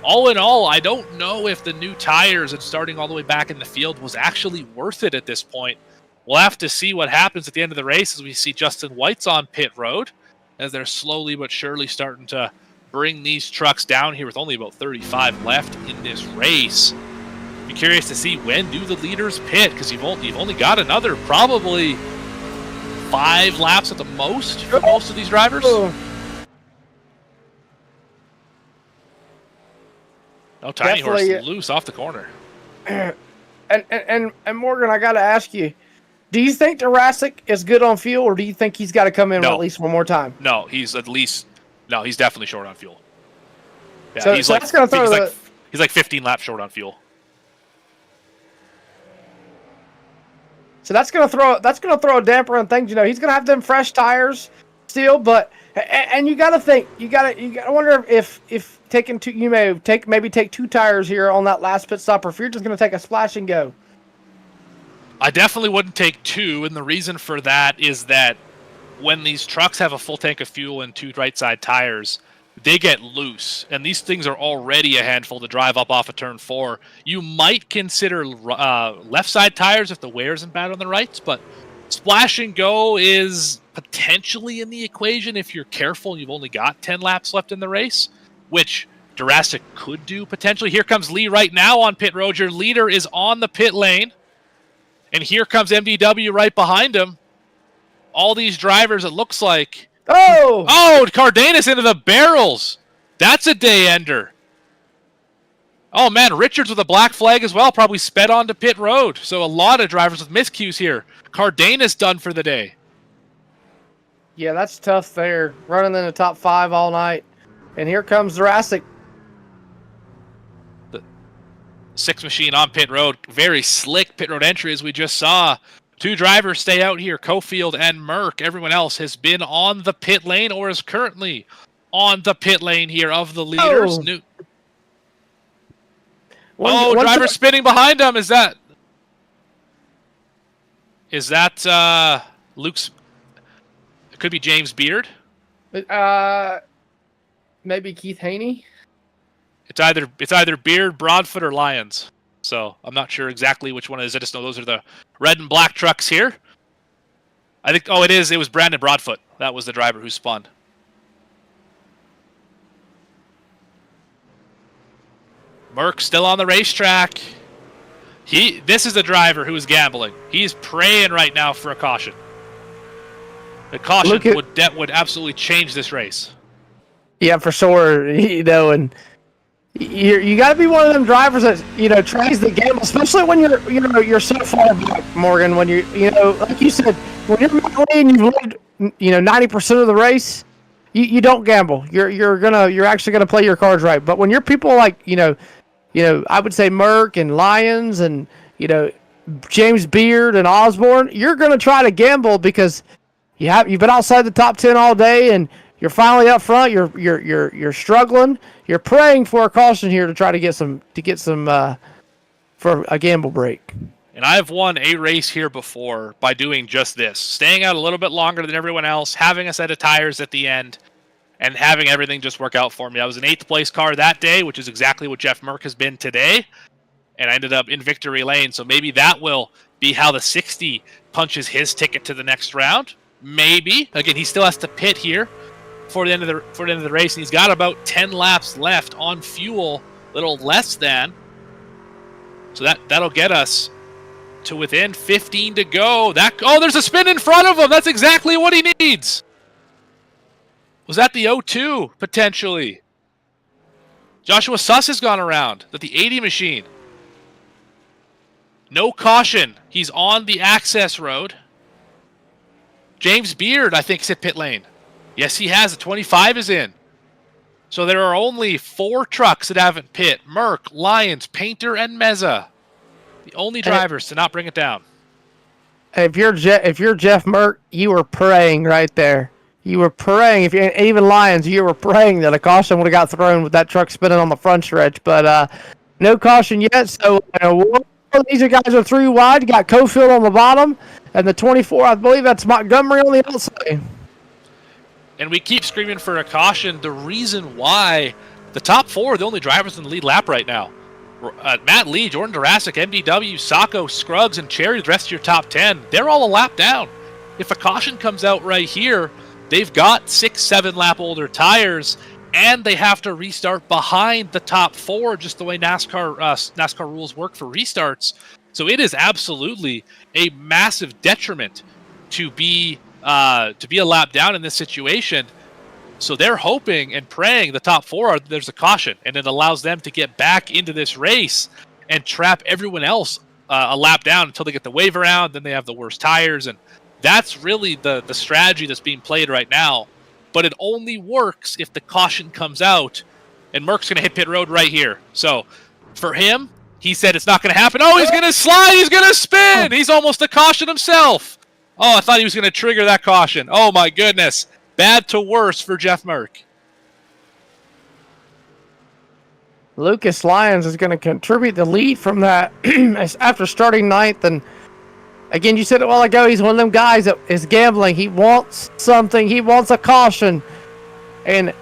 all in all, I don't know if the new tires and starting all the way back in the field was actually worth it at this point. We'll have to see what happens at the end of the race as we see Justin White's on pit road, as they're slowly but surely starting to bring these trucks down here with only about 35 left in this race. Be curious to see when do the leaders pit, because you've only got another probably 5 laps at the most for most of these drivers. No, Tiny Horse loose off the corner. And Morgan, I got to ask you, do you think Jurassic is good on fuel, or do you think he's got to come in at least one more time? No, he's definitely short on fuel. Yeah, so he's like 15 laps short on fuel. So that's gonna throw a damper on things. He's gonna have them fresh tires still, but and you gotta wonder if taking two, you may take 2 tires here on that last pit stop, or if you're just gonna take a splash and go. I definitely wouldn't take 2, and the reason for that is that when these trucks have a full tank of fuel and 2 right side tires, they get loose, and these things are already a handful to drive up off of turn 4. You might consider left side tires if the wear isn't bad on the rights, but splash and go is potentially in the equation if you're careful and you've only got 10 laps left in the race, which Jurassic could do potentially. Here comes Lee right now on pit road. Your leader is on the pit lane, and here comes MDW right behind him. All these drivers, it looks like. Oh, Cardenas into the barrels. That's a day ender. Oh, man, Richards with a black flag as well, probably sped on to pit road. So a lot of drivers with miscues here. Cardenas done for the day. Yeah, that's tough there. Running in the top 5 all night. And here comes Jurassic. The 6 machine on pit road. Very slick pit road entry as we just saw. 2 drivers stay out here, Cofield and Merck. Everyone else has been on the pit lane or is currently on the pit lane here of the leaders. Driver spinning behind him. Is that Luke's? It could be James Beard. Maybe Keith Haney. It's either Beard, Broadfoot, or Lyons. So I'm not sure exactly which one it is. I just know those are the red and black trucks here. I think, it was Brandon Broadfoot. That was the driver who spun. Merck still on the racetrack. This is the driver who is gambling. He's praying right now for a caution. The caution would absolutely change this race. Yeah, for sure. And you got to be one of them drivers that tries the gamble, especially when you're so far back, Morgan. When like you said, when you're leading, you've led 90% of the race. you don't gamble. You're actually gonna play your cards right. But when you're people like I would say Merck and Lyons and James Beard and Osborne, you're gonna try to gamble because you've been outside the top 10 all day and you're finally up front. You're struggling. You're praying for a caution here to try to get some for a gamble break. And I've won a race here before by doing just this. Staying out a little bit longer than everyone else, having a set of tires at the end, and having everything just work out for me. I was an 8th place car that day, which is exactly what Jeff Merck has been today. And I ended up in victory lane. So maybe that will be how the 60 punches his ticket to the next round. Maybe. Again, he still has to pit here for the end of the race. And he's got about 10 laps left on fuel, a little less than. So that'll get us to within 15 to go. There's a spin in front of him. That's exactly what he needs. Was that the 0-2, potentially? Joshua Suss has gone around. That the 80 machine. No caution. He's on the access road. James Beard, I think, is at pit lane. Yes, he has. The 25 is in. So there are only 4 trucks that haven't pit. Merck, Lyons, Painter, and Meza. The only drivers to not bring it down. If you're Jeff Merck, you were praying right there. You were praying. If you even Lyons, you were praying that a caution would have got thrown with that truck spinning on the front stretch. But no caution yet. So these guys are 3 wide. You got Cofield on the bottom, and the 24. I believe that's Montgomery on the outside. And we keep screaming for a caution. The reason why the top 4 are the only drivers in the lead lap right now. Matt Lee, Jordan Durasic, MDW, Sacco, Scruggs, and Cherry, the rest of your top 10, they're all a lap down. If a caution comes out right here, they've got 6-7 lap older tires, and they have to restart behind the top 4, just the way NASCAR rules work for restarts. So it is absolutely a massive detriment to be a lap down in this situation. So they're hoping and praying the top 4 there's a caution, and it allows them to get back into this race and trap everyone else a lap down until they get the wave around. Then they have the worst tires, and that's really the strategy that's being played right now. But it only works if the caution comes out, and Merck's going to hit pit road right here. So for him, he said it's not going to happen. Oh, he's going to slide. He's going to spin. He's almost a caution himself. Oh, I thought he was going to trigger that caution. Oh, my goodness. Bad to worse for Jeff Merck. Lucas Lyons is going to contribute the lead from that after starting 9th. And again, you said it a while ago, he's one of them guys that is gambling. He wants something. He wants a caution. And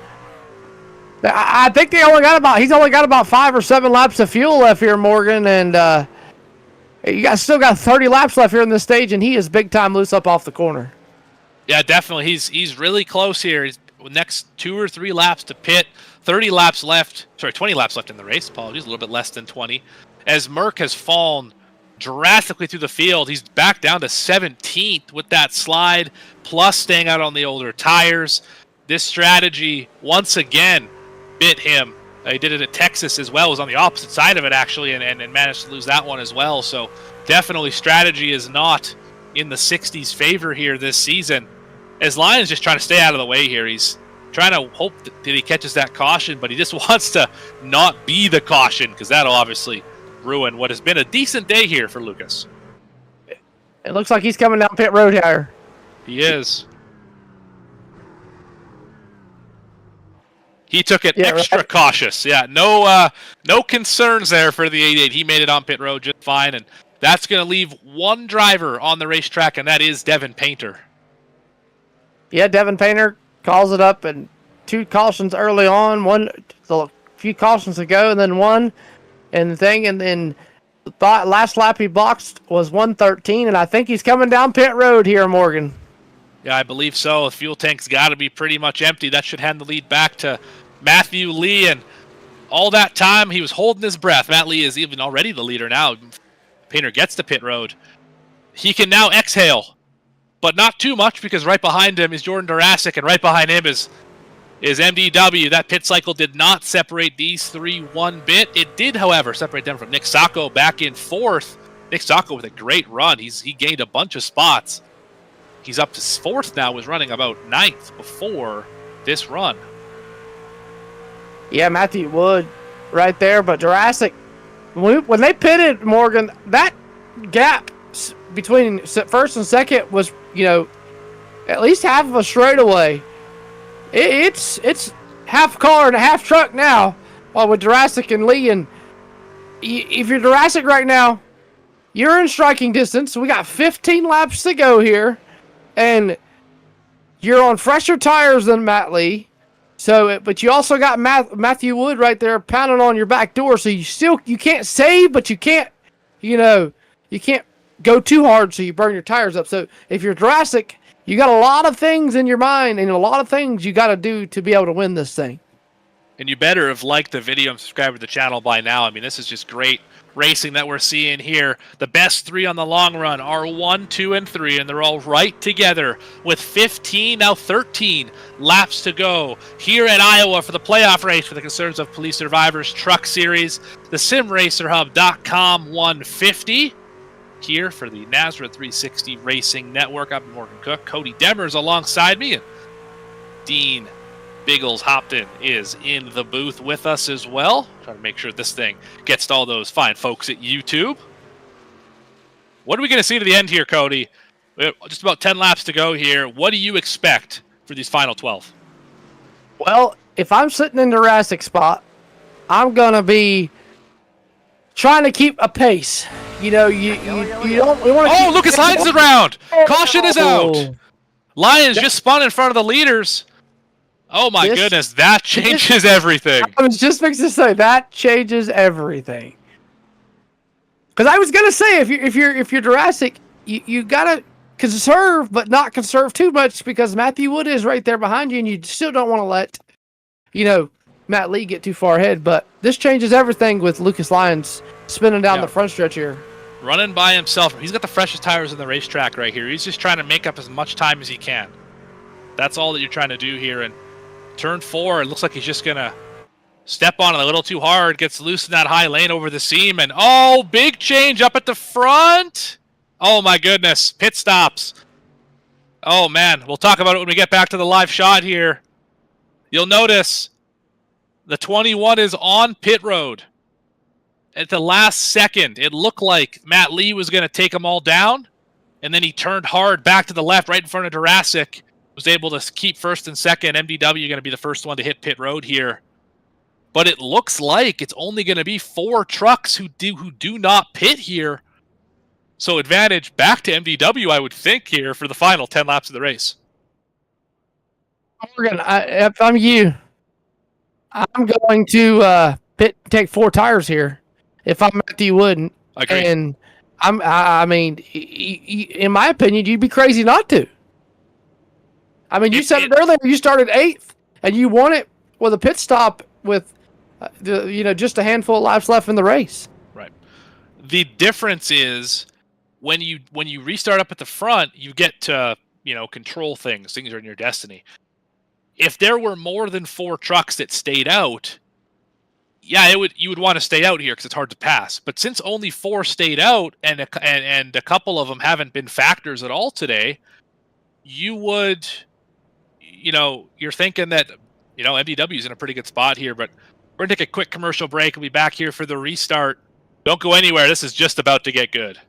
I think he's only got about 5 or 7 laps of fuel left here, Morgan. And still got 30 laps left here in this stage, and he is big time loose up off the corner. Yeah, definitely. He's really close here. He's next 2 or 3 laps to pit. 20 laps left in the race. Apologies, a little bit less than 20. As Merck has fallen drastically through the field, he's back down to 17th with that slide, plus staying out on the older tires. This strategy, once again, bit him. He did it at Texas as well. It was on the opposite side of it, actually, and managed to lose that one as well. So definitely strategy is not in the 60's favor here this season. As Lyons just trying to stay out of the way here. He's trying to hope that he catches that caution, but he just wants to not be the caution, because that'll obviously ruin what has been a decent day here for Lucas. It looks like he's coming down pit road here. He is. He took it extra cautious. Yeah, no concerns there for the 88. He made it on pit road just fine, and that's going to leave one driver on the racetrack, and that is Devin Painter. Yeah, Devin Painter calls it up, and 2 cautions early on, a few cautions ago, and then one, and then the last lap he boxed was 1:13, and I think he's coming down pit road here, Morgan. Yeah, I believe so. The fuel tank's got to be pretty much empty. That should hand the lead back to Matthew Lee, and all that time he was holding his breath. Matt Lee is even already the leader now. Painter gets to pit road. He can now exhale, but not too much, because right behind him is Jordan Durasic, and right behind him is MDW. That pit cycle did not separate these 3 one bit. It did, however, separate them from Nick Sacco back in 4th. Nick Sacco with a great run. He gained a bunch of spots. He's up to 4th now, was running about 9th before. this run. Yeah, Matthew Wood right there, but Jurassic, when they pitted Morgan, that gap between first and second was, at least half of a straightaway. It's half car and a half truck now, with Jurassic and Lee. And if you're Jurassic right now, you're in striking distance. We got 15 laps to go here, and you're on fresher tires than Matt Lee. So, but you also got Matthew Wood right there pounding on your back door. So you can't save, but you can't, you can't go too hard so you burn your tires up. So if you're Jurassic, you got a lot of things in your mind and a lot of things you got to do to be able to win this thing. And you better have liked the video and subscribed to the channel by now. I mean, this is just great racing that we're seeing here. The best 3 on the long run are 1, 2, and 3, and they're all right together with 15, now 13 laps to go here at Iowa for the playoff race for the Concerns of Police Survivors Truck Series, the SimRacerHub.com 150. Here for the Nazareth 360 Racing Network. I'm Morgan Cook. Cody Demers alongside me, and Dean Biggles Hopton is in the booth with us as well. Trying to make sure this thing gets to all those fine folks at YouTube. What are we going to see to the end here, Cody? We have just about 10 laps to go here. What do you expect for these final 12? Well, if I'm sitting in the Jurassic spot, I'm going to be trying to keep a pace. You don't. We want to. Oh, Lucas Lyons is around. Caution is out. Lyons just spun in front of the leaders. Oh my goodness, that changes everything. I was just fixing to say that changes everything. Because I was gonna say if you're Jurassic, you gotta conserve, but not conserve too much because Matthew Wood is right there behind you, and you still don't want to let Matt Lee get too far ahead. But this changes everything with Lucas Lyons spinning down the front stretch here. Running by himself. He's got the freshest tires in the racetrack right here. He's just trying to make up as much time as he can. That's all that you're trying to do here. And turn 4, it looks like he's just going to step on it a little too hard. Gets loose in that high lane over the seam. And, oh, big change up at the front. Oh, my goodness. Pit stops. Oh, man. We'll talk about it when we get back to the live shot here. You'll notice the 21 is on pit road. At the last second, it looked like Matt Lee was going to take them all down, and then he turned hard back to the left right in front of Jurassic, was able to keep first and second. MDW going to be the first one to hit pit road here. But it looks like it's only going to be 4 trucks who do not pit here. So advantage back to MDW, I would think, here for the final 10 laps of the race. Morgan, if I'm you, I'm going to take 4 tires here. If I'm Matthew Wood, and I mean, in my opinion, you'd be crazy not to. I mean, you said it earlier. You started 8th, and you won it with a pit stop with, just a handful of laps left in the race. Right. The difference is when you restart up at the front, you get to control things. Things are in your destiny. If there were more than 4 trucks that stayed out, yeah, you would want to stay out here because it's hard to pass. But since only 4 stayed out and a couple of them haven't been factors at all today, you would, you're thinking that, MDW is in a pretty good spot here. But we're going to take a quick commercial break. We'll be back here for the restart. Don't go anywhere. This is just about to get good.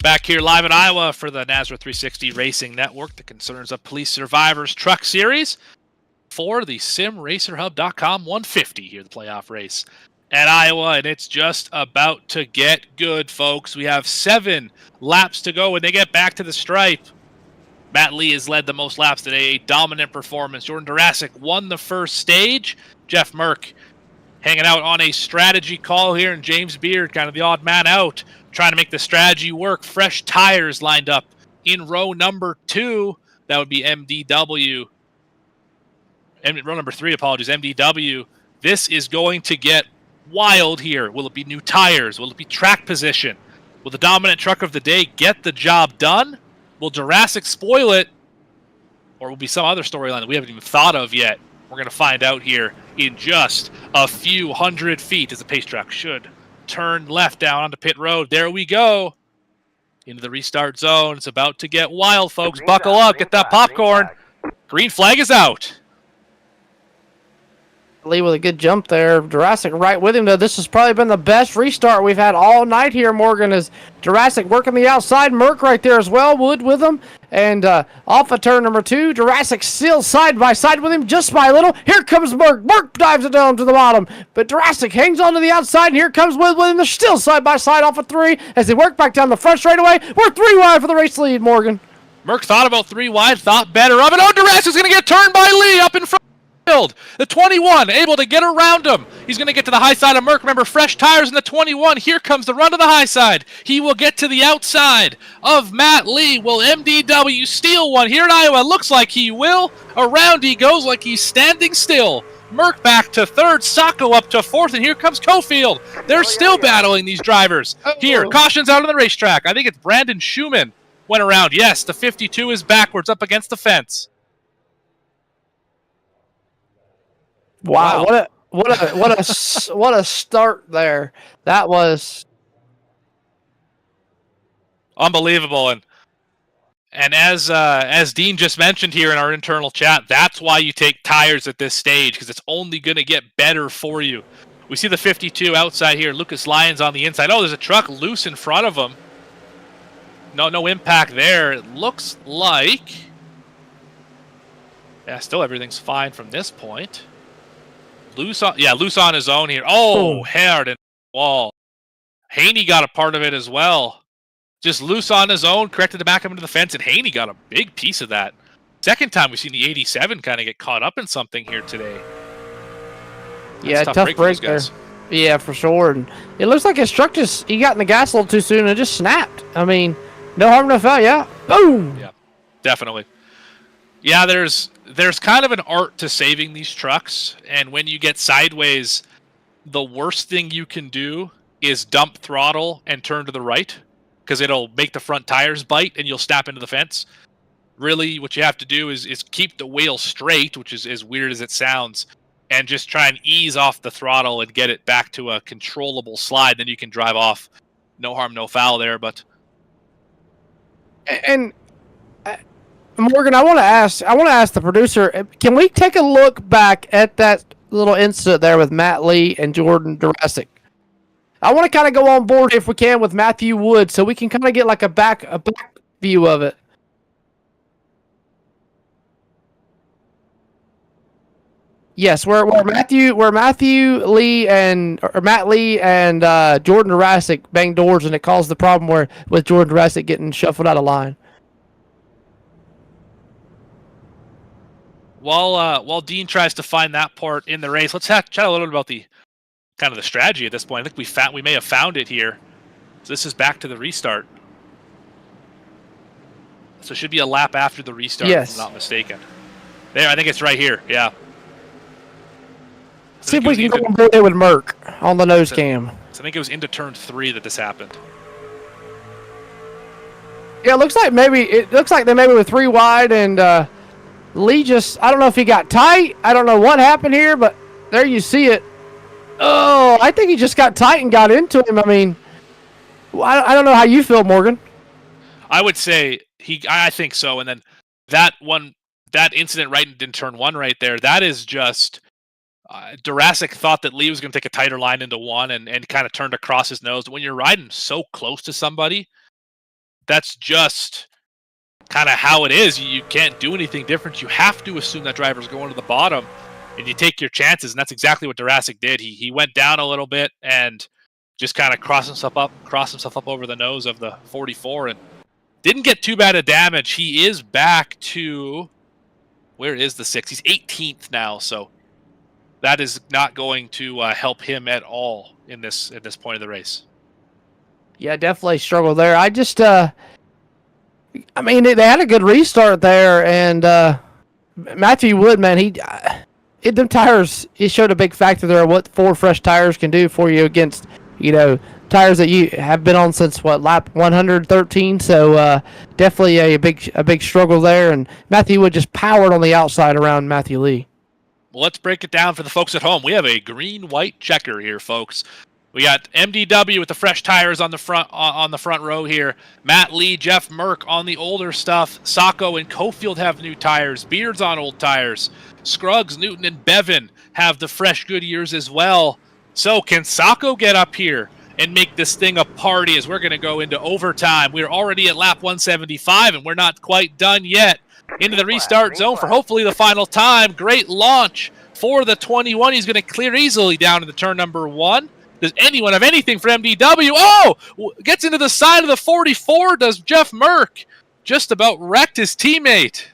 Back here live in Iowa for the Nazareth 360 Racing Network, the Concerns of Police Survivors Truck Series for the SimRacerHub.com 150 here, the playoff race at Iowa, and it's just about to get good, folks. We have 7 laps to go when they get back to the stripe. Matt Lee has led the most laps today, a dominant performance. Jordan Jurassic won the first stage. Jeff Merck hanging out on a strategy call here, and James Beard, kind of the odd man out, trying to make the strategy work. Fresh tires lined up in row number 2. That would be MDW. And row number 3, apologies, MDW. This is going to get wild here. Will it be new tires? Will it be track position? Will the dominant truck of the day get the job done? Will Jurassic spoil it? Or will it be some other storyline that we haven't even thought of yet? We're going to find out here in just a few hundred feet as the pace track should turn left down onto pit road. There we go. Into the restart zone. It's about to get wild, folks. Buckle up. Get that popcorn. Green flag is out. Lee with a good jump there. Jurassic right with him, though. This has probably been the best restart we've had all night here, Morgan, as Jurassic working the outside. Merc right there as well. Wood with him. And off of turn number 2, Jurassic still side by side with him just by a little. Here comes Merc. Merc dives it down to the bottom. But Jurassic hangs on to the outside, and here comes Wood with him. They're still side by side off of 3 as they work back down the front straightaway. We're 3 wide for the race lead, Morgan. Merc thought about 3 wide, thought better of it. Oh, Jurassic's going to get turned by Lee up in front. The 21 able to get around him. He's going to get to the high side of Merc. Remember, fresh tires in the 21. Here comes the run to the high side. He will get to the outside of Matt Lee. Will MDW steal one here in Iowa? Looks like he will. Around he goes like he's standing still. Merc back to 3rd, Sacco up to 4th, and here comes Cofield. They're still battling these drivers. Here, caution's out on the racetrack. I think it's Brandon Schumann went around. Yes, the 52 is backwards up against the fence. Wow, what a start there. That was unbelievable. And as Dean just mentioned here in our internal chat, that's why you take tires at this stage, because it's only going to get better for you. We see the 52 outside here. Lucas Lyons on the inside. Oh, there's a truck loose in front of him. No impact there. It looks like, yeah, still everything's fine from this point. Loose on his own here. Oh, hard in the wall. Haney got a part of it as well. Just loose on his own, corrected to back him into the fence, and Haney got a big piece of that. Second time we've seen the 87 kind of get caught up in something here today. Yeah, tough break there. Yeah, for sure. And it looks like his truck he got in the gas a little too soon and it just snapped. I mean, no harm, no foul. Yeah, boom. Yeah, definitely. Yeah, there's kind of an art to saving these trucks, and when you get sideways, the worst thing you can do is dump throttle and turn to the right, because it'll make the front tires bite and you'll snap into the fence. Really, what you have to do is keep the wheel straight, which is as weird as it sounds, and just try and ease off the throttle and get it back to a controllable slide. Then you can drive off. No harm, no foul there, but... And Morgan, I want to ask the producer, can we take a look back at that little incident there with Matt Lee and Jordan Jurassic? I want to kind of go on board if we can with Matthew Wood, so we can kind of get like a back view of it. Yes, where Matt Lee and Jordan Jurassic banged doors, and it caused the problem with Jordan Jurassic getting shuffled out of line. While Dean tries to find that part in the race, let's chat a little bit about the kind of the strategy at this point. I think we may have found it here. So this is back to the restart. So it should be a lap after the restart, yes, if I'm not mistaken. There, I think it's right here. Yeah. See if we can go on board there with Merc on the nose cam. So I think it was into turn 3 that this happened. Yeah, it looks like they maybe were 3 wide, and Lee just, I don't know if he got tight. I don't know what happened here, but there you see it. Oh, I think he just got tight and got into him. I mean, I don't know how you feel, Morgan. I would say I think so. And then that incident right in turn 1 right there, that is just Jurassic thought that Lee was going to take a tighter line into 1 and kind of turned across his nose. When you're riding so close to somebody, that's just kind of how it is. You can't do anything different. You have to assume that driver's going to the bottom, and you take your chances, and that's exactly what Jurassic did. He went down a little bit and just kind of crossed himself up over the nose of the 44 and didn't get too bad of damage. He is back to, where is the 6? He's 18th now, so that is not going to help him at all in this point of the race. Yeah, definitely struggle there. I just, I mean, they had a good restart there, and Matthew Wood, man, them tires, he showed a big factor there of what 4 fresh tires can do for you against, tires that you have been on since lap 113. So definitely a big struggle there, and Matthew Wood just powered on the outside around Matthew Lee. Well, let's break it down for the folks at home. We have a green-white checker here, folks. We got MDW with the fresh tires on the front row here. Matt Lee, Jeff Merck on the older stuff. Sacco and Cofield have new tires. Beards on old tires. Scruggs, Newton, and Bevan have the fresh Goodyears as well. So can Sacco get up here and make this thing a party as we're going to go into overtime? We're already at lap 175, and we're not quite done yet. Into the restart zone for hopefully the final time. Great launch for the 21. He's going to clear easily down into turn number 1. Does anyone have anything for MDW? Oh! Gets into the side of the 44. Does Jeff Merck. Just about wrecked his teammate.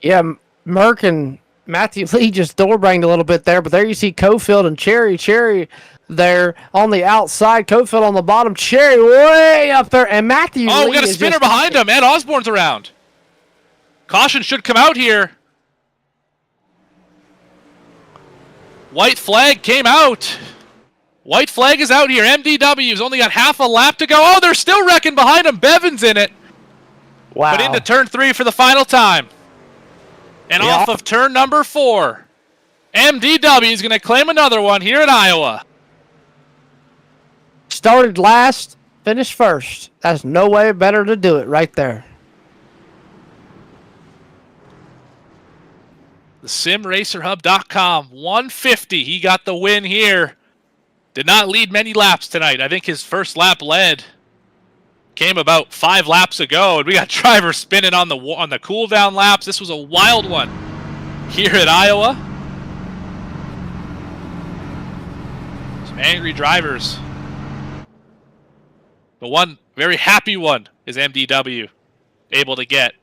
Yeah, Merck and Matthew Lee just door-banged a little bit there, but there you see Cofield and Cherry there on the outside. Cofield on the bottom. Cherry way up there, and Matthew Lee. Oh, we got a spinner behind him. Ed Osborne's around. Caution should come out here. White flag came out. White flag is out here. MDW's only got half a lap to go. Oh, they're still wrecking behind him. Bevan's in it. Wow. But into turn 3 for the final time. And off of turn number 4, MDW is going to claim another one here in Iowa. Started last, finished first. That's no way better to do it right there. The SimRacerHub.com 150. He got the win here. Did not lead many laps tonight. I think his first lap led came about 5 laps ago, and we got drivers spinning on the cool down laps. This was a wild one here at Iowa. Some angry drivers. But one very happy one is MDW able to get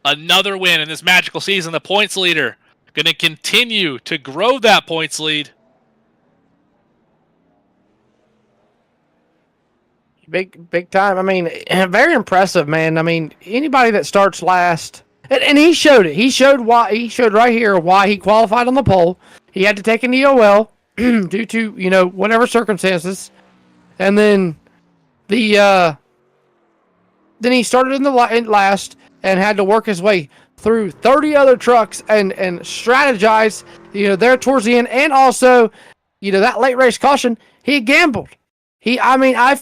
another win in this magical season. The points leader going to continue to grow that points lead. Big time. I mean, very impressive, man. I mean, anybody that starts last, and he showed it. He showed right here why he qualified on the pole. He had to take an EOL due to whatever circumstances, and then then he started in last and had to work his way through 30 other trucks and strategize there towards the end, and also that late race caution, he gambled. I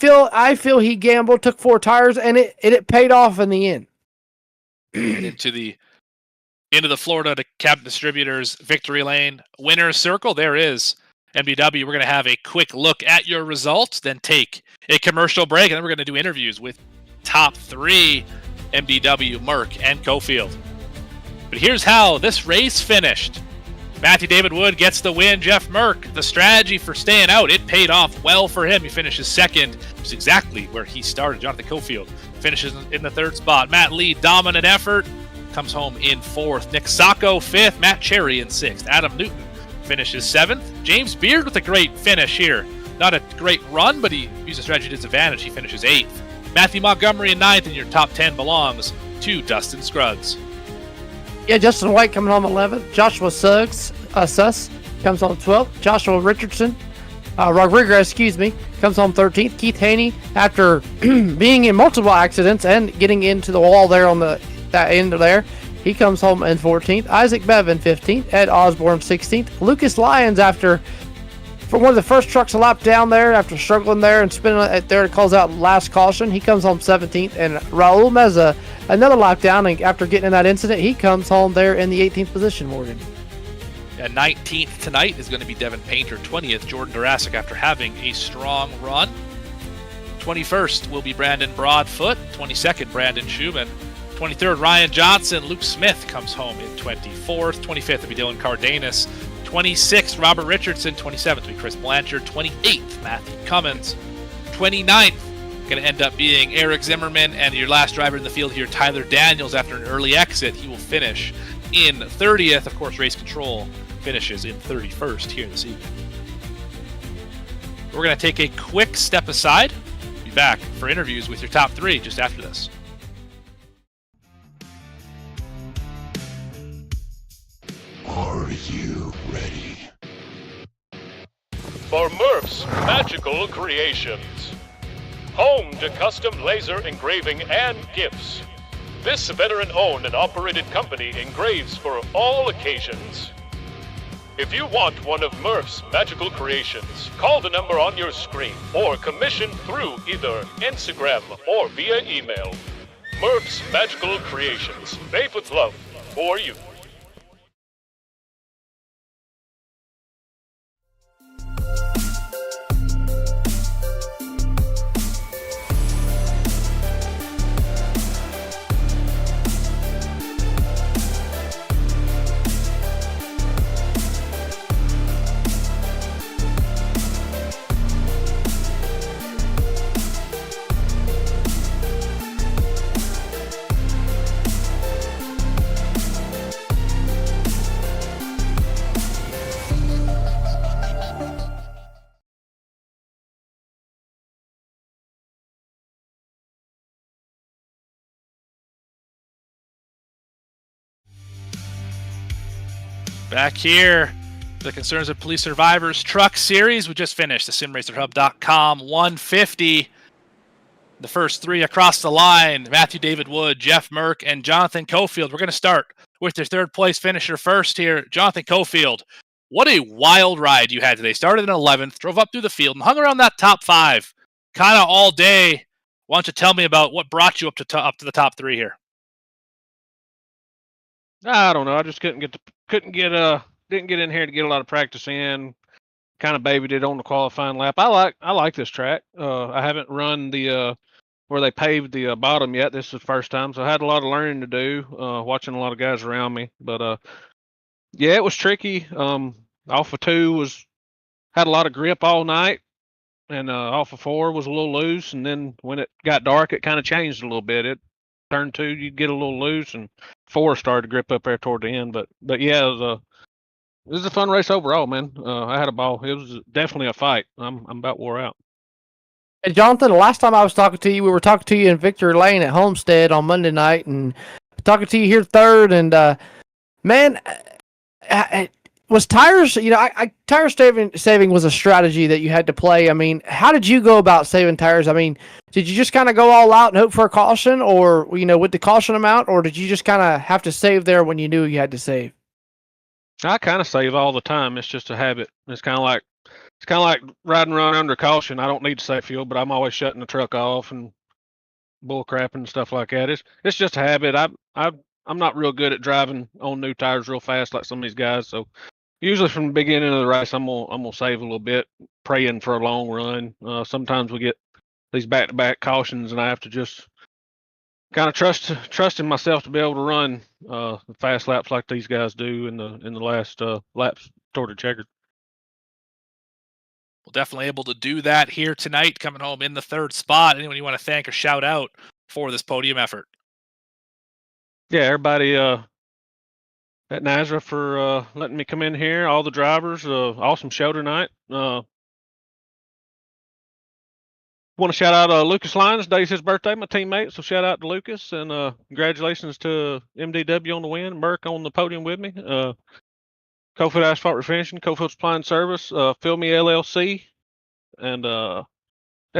feel he gambled, took 4 tires, and it paid off in the end. into the Florida Cab Distributors victory lane winner's circle. There is MDW. We're going to have a quick look at your results, then take a commercial break, and then we're going to do interviews with top 3 MDW, Merck, and Cofield. But here's how this race finished. Matthew David Wood gets the win. Jeff Merck, the strategy for staying out, it paid off well for him. He finishes second, which is exactly where he started. Jonathan Cofield finishes in the 3rd spot. Matt Lee, dominant effort, comes home in 4th. Nick Sacco, 5th. Matt Cherry in 6th. Adam Newton finishes 7th. James Beard with a great finish here. Not a great run, but he used a strategy to his advantage. He finishes 8th. Matthew Montgomery in 9th, and your top 10 belongs to Dustin Scruggs. Yeah, Justin White coming home 11th. Joshua Suss comes home 12th. Joshua Richardson, Rodriguez, comes home 13th. Keith Haney, after being in multiple accidents and getting into the wall there on that end there, he comes home in 14th. Isaac Bevan, 15th. Ed Osborne, 16th. Lucas Lyons, for one of the first trucks a lap down there, after struggling there and spinning it there, calls out last caution. He comes home 17th. And Raul Meza, another lap down, and after getting in that incident, he comes home there in the 18th position, Morgan. 19th tonight is going to be Devin Painter. 20th, Jordan Durasic, after having a strong run. 21st will be Brandon Broadfoot. 22nd, Brandon Schumann. 23rd, Ryan Johnson. Luke Smith comes home in 24th. 25th will be Dylan Cardenas. 26th, Robert Richardson. 27th will be Chris Blanchard. 28th, Matthew Cummins. 29th, going to end up being Eric Zimmerman. And your last driver in the field here, Tyler Daniels, after an early exit, he will finish in 30th. Of course, Race Control finishes in 31st here this evening. We're going to take a quick step aside. Be back for interviews with your top 3 just after this. Are you ready? For Murph's Magical Creations. Home to custom laser engraving and gifts. This veteran-owned and operated company engraves for all occasions. If you want one of Murph's Magical Creations, call the number on your screen or commission through either Instagram or via email. Murph's Magical Creations, made with love for you. Back here, the Concerns of Police Survivors Truck Series. We just finished the SimRacerHub.com 150. The first 3 across the line, Matthew David Wood, Jeff Merck, and Jonathan Cofield. We're going to start with their third place finisher first here, Jonathan Cofield. What a wild ride you had today. Started in 11th, drove up through the field, and hung around that top 5 kind of all day. Why don't you tell me about what brought you up to the top 3 here? I don't know. I just didn't get in here to get a lot of practice in. Kind of babied it on the qualifying lap. I like this track. I haven't run the where they paved the bottom yet. This is the first time, so I had a lot of learning to do. Watching a lot of guys around me, but yeah, it was tricky. Alpha 2 had a lot of grip all night, and Alpha 4 was a little loose. And then when it got dark, it kind of changed a little bit. Turn 2, you'd get a little loose, and 4 started to grip up there toward the end. But yeah, it was a fun race overall, man. I had a ball. It was definitely a fight. I'm about wore out. Hey, Jonathan, the last time I was talking to you, we were talking to you in Victory Lane at Homestead on Monday night, and talking to you here third. And man, was tires? Tire saving was a strategy that you had to play. I mean, how did you go about saving tires? I mean, did you just kind of go all out and hope for a caution, or with the caution amount, or did you just kind of have to save there when you knew you had to save? I kind of save all the time. It's just a habit. It's kind of like riding around under caution. I don't need to save fuel, but I'm always shutting the truck off and bull crapping and stuff like that. It's just a habit. I'm not real good at driving on new tires real fast like some of these guys. So usually from the beginning of the race, I'm gonna save a little bit, praying for a long run. Sometimes we get these back-to-back cautions, and I have to just kind of trust in myself to be able to run the fast laps like these guys do in the last laps toward the checkered. Well, definitely able to do that here tonight, coming home in the third spot. Anyone you want to thank or shout out for this podium effort? Yeah, everybody at Nazareth for letting me come in here. All the drivers, awesome show tonight. Want to shout out Lucas Lyons. Today's his birthday, my teammate. So shout out to Lucas, and congratulations to MDW on the win. Merck on the podium with me. Cofield Asphalt Refinishing, Cofield Supply and Service, Fill Me LLC, and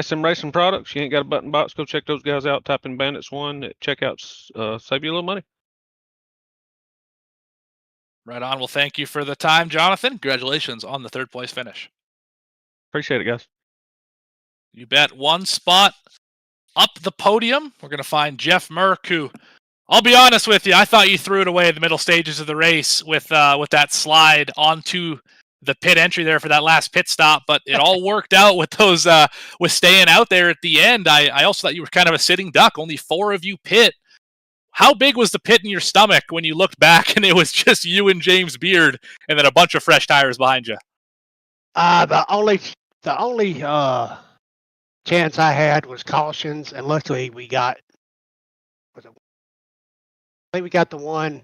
SM Racing Products. You ain't got a button box, go check those guys out. Type in Bandits1 at checkouts. Save you a little money. Right on. Well, thank you for the time, Jonathan. Congratulations on the third place finish. Appreciate it, guys. You bet. One spot up the podium. We're going to find Jeff Merck, who, I'll be honest with you, I thought you threw it away in the middle stages of the race with that slide onto the pit entry there for that last pit stop, but it all worked out with those with staying out there at the end. I also thought you were kind of a sitting duck. Only 4 of you pit. How big was the pit in your stomach when you looked back and it was just you and James Beard and then a bunch of fresh tires behind you? The only chance I had was cautions, and luckily we got the one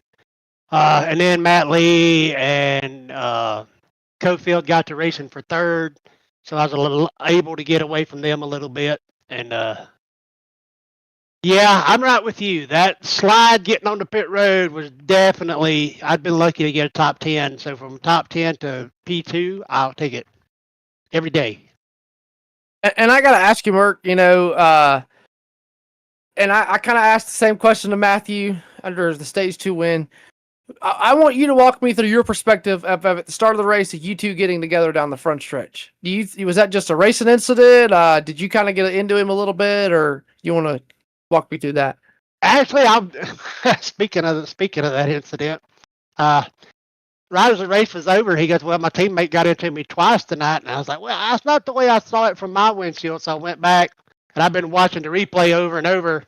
And then Matt Lee and Cofield got to racing for third, so I was a little able to get away from them a little bit. And yeah, I'm right with you. That slide getting on the pit road was definitely. I'd been lucky to get a top 10. So from top 10 to P2, I'll take it every day. And I gotta ask you, Merc. And I kind of asked the same question to Matthew under the stage 2 win. I want you to walk me through your perspective of at the start of the race of you two getting together down the front stretch. Was that just a racing incident? Did you kind of get into him a little bit, or you want to walk me through that? Actually, I'm speaking of that incident. Right as the race was over, he goes, "Well, my teammate got into me twice tonight," and I was like, "Well, that's not the way I saw it from my windshield." So I went back, and I've been watching the replay over and over.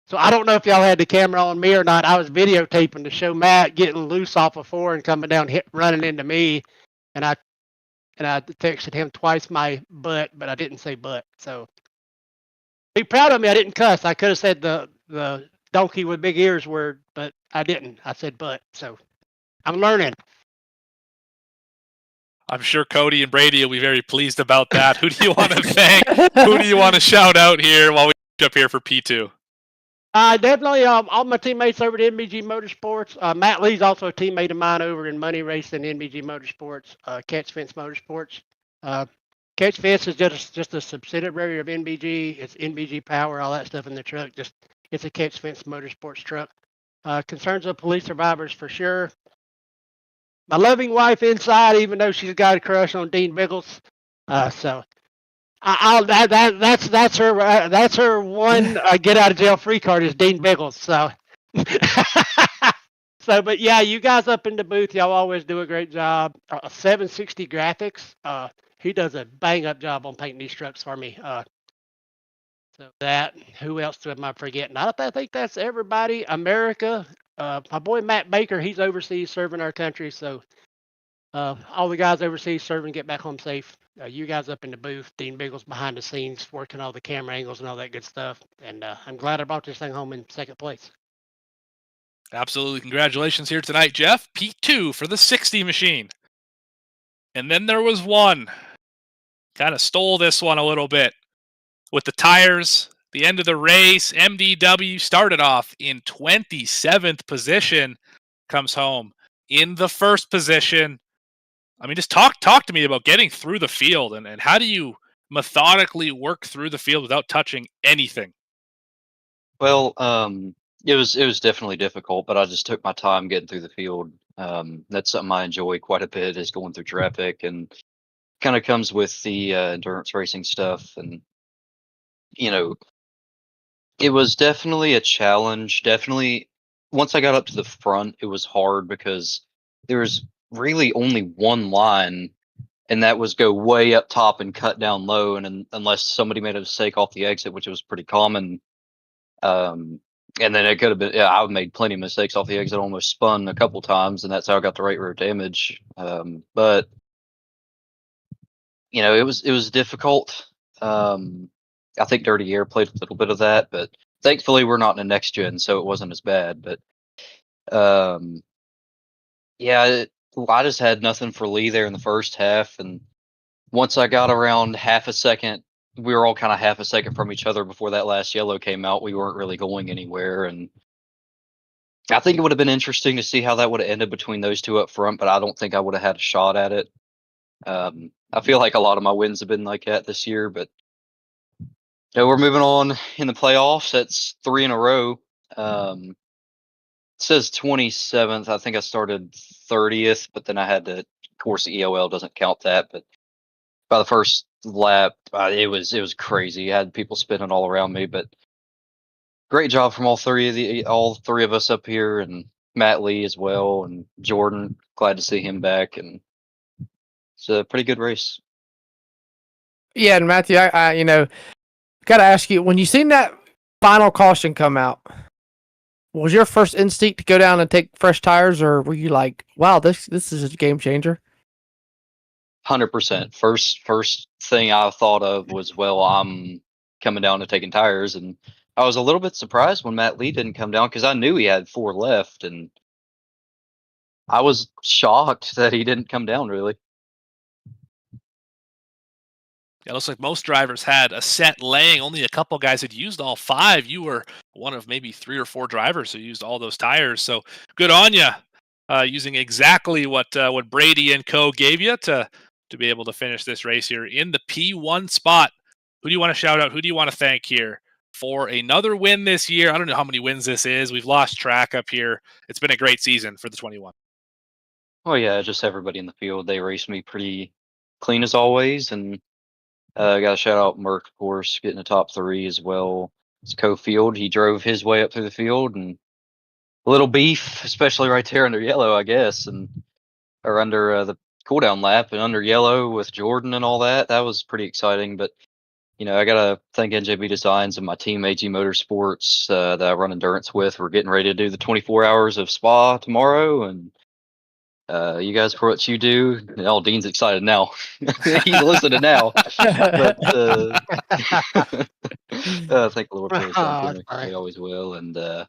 So I don't know if y'all had the camera on me or not. I was videotaping to show Matt getting loose off of 4 and coming down, running into me, and I texted him twice my butt, but I didn't say butt. So be proud of me. I didn't cuss. I could have said the donkey with big ears word, but I didn't. I said butt. So I'm learning. I'm sure Cody and Brady will be very pleased about that. Who do you want to thank? Who do you want to shout out here while we up here for P2? Definitely all my teammates over at NBG Motorsports. Matt Lee's also a teammate of mine over in Money Racing, NBG Motorsports, Catch Fence Motorsports. Catch Fence is just a subsidiary of NBG. It's NBG Power, all that stuff in the truck. It's a Catch Fence Motorsports truck. Concerns of police survivors for sure. My loving wife inside, even though she's got a crush on Dean Biggles. So that's her one get out of jail free card is Dean Biggles. So but yeah, you guys up in the booth, y'all always do a great job. 760 Graphics, he does a bang up job on painting these trucks for me. So that, who else am I forgetting? I think that's everybody. America, my boy Matt Baker, he's overseas serving our country. So all the guys overseas serving, get back home safe. You guys up in the booth, Dean Biggles behind the scenes, working all the camera angles and all that good stuff. And I'm glad I brought this thing home in second place. Absolutely. Congratulations here tonight, Jeff. P2 for the 60 machine. And then there was one. Kind of stole this one a little bit. With the tires, the end of the race, MDW started off in 27th position, comes home in the first position. I mean, just talk to me about getting through the field and how do you methodically work through the field without touching anything? Well, it was definitely difficult, but I just took my time getting through the field. That's something I enjoy quite a bit, is going through traffic, and kind of comes with the endurance racing stuff. And it was definitely a challenge. Definitely, once I got up to the front, it was hard because there was really only one line, and that was go way up top and cut down low. And unless somebody made a mistake off the exit, which was pretty common. And then it could have been, yeah, I've made plenty of mistakes off the exit, almost spun a couple times, and that's how I got the right rear damage. But it was difficult. I think Dirty Air played a little bit of that, but thankfully we're not in the next gen, so it wasn't as bad. But yeah, I just had nothing for Lee there in the first half, and once I got around half a second, we were all kind of half a second from each other before that last yellow came out. We weren't really going anywhere, and I think it would have been interesting to see how that would have ended between those two up front, but I don't think I would have had a shot at it. I feel like a lot of my wins have been like that this year, but we're moving on in the playoffs. That's 3 in a row. It says 27th. I think I started 30th, but then I had to, of course, the EOL doesn't count that, but by the first lap, it was crazy. I had people spinning all around me, but great job from all three of us up here, and Matt Lee as well, and Jordan. Glad to see him back, and it's a pretty good race. Yeah, and Matthew, I got to ask you, when you seen that final caution come out, was your first instinct to go down and take fresh tires, or were you like, wow, this is a game changer? 100%. First thing I thought of was, well, I'm coming down to taking tires, and I was a little bit surprised when Matt Lee didn't come down because I knew he had 4 left, and I was shocked that he didn't come down, really. Yeah, it looks like most drivers had a set laying. Only a couple guys had used all 5. You were one of maybe 3 or 4 drivers who used all those tires. So good on you, using exactly what Brady and Co gave you to be able to finish this race here in the P1 spot. Who do you want to shout out? Who do you want to thank here for another win this year? I don't know how many wins this is. We've lost track up here. It's been a great season for the 21. Oh yeah, just everybody in the field. They raced me pretty clean as always, and got to shout out Merck, of course, getting a top 3 as well. It's co-field. He drove his way up through the field, and a little beef, especially right there under yellow, I guess, or under the cooldown lap and under yellow with Jordan and all that. That was pretty exciting. But I gotta thank NJB Designs and my team AG Motorsports that I run endurance with. We're getting ready to do the 24 hours of Spa tomorrow, and you guys for what you do. Dean's excited now. He's listening now. But thank the Lord for his son. He always will. And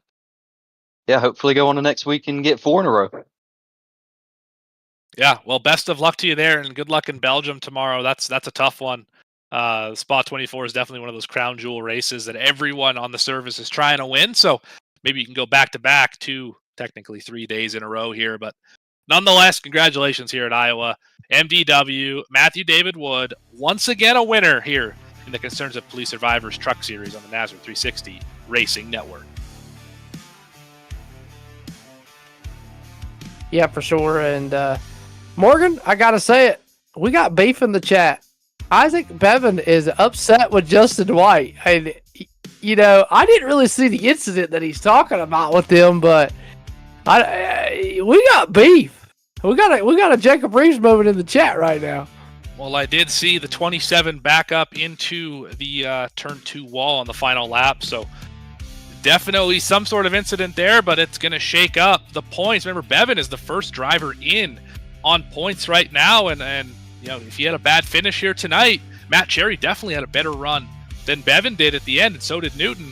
hopefully go on to next week and get 4 in a row. Yeah, well, best of luck to you there, and good luck in Belgium tomorrow. That's a tough one. Spa 24 is definitely one of those crown jewel races that everyone on the service is trying to win. So maybe you can go back to back 2, technically 3 days in a row here. But nonetheless, congratulations here at Iowa. MDW, Matthew David Wood, once again a winner here in the Concerns of Police Survivors Truck Series on the NASRA 360 Racing Network. Yeah, for sure. And Morgan, I gotta say it, we got beef in the chat. Isaac Bevan is upset with Justin White. And, I didn't really see the incident that he's talking about with him, but we got beef. We got a Jacob Reeves moment in the chat right now. Well, I did see the 27 back up into the turn 2 wall on the final lap, so definitely some sort of incident there, but it's going to shake up the points. Remember, Bevan is the first driver in on points right now, and if he had a bad finish here tonight, Matt Cherry definitely had a better run than Bevan did at the end, and so did Newton.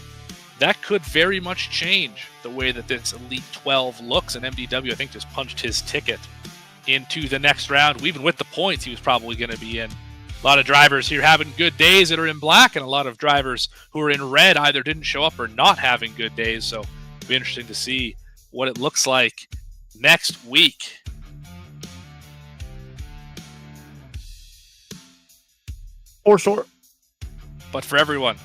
That could very much change the way that this Elite 12 looks, and MDW, I think, just punched his ticket into the next round. Even with the points, he was probably going to be in. A lot of drivers here having good days that are in black, and a lot of drivers who are in red either didn't show up or not having good days, so it'll be interesting to see what it looks like next week. For sure. But for everyone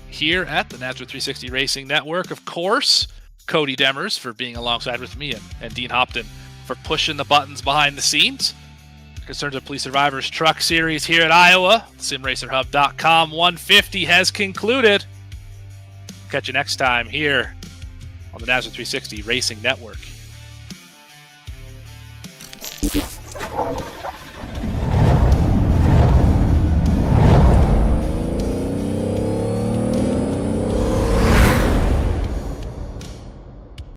here at the NASRA 360 Racing Network, of course, Cody Demers for being alongside with me, and Dean Hopton for pushing the buttons behind the scenes. Concerns of Police Survivors Truck Series here at Iowa. SimRacerHub.com 150 has concluded. Catch you next time here on the NASRA 360 Racing Network.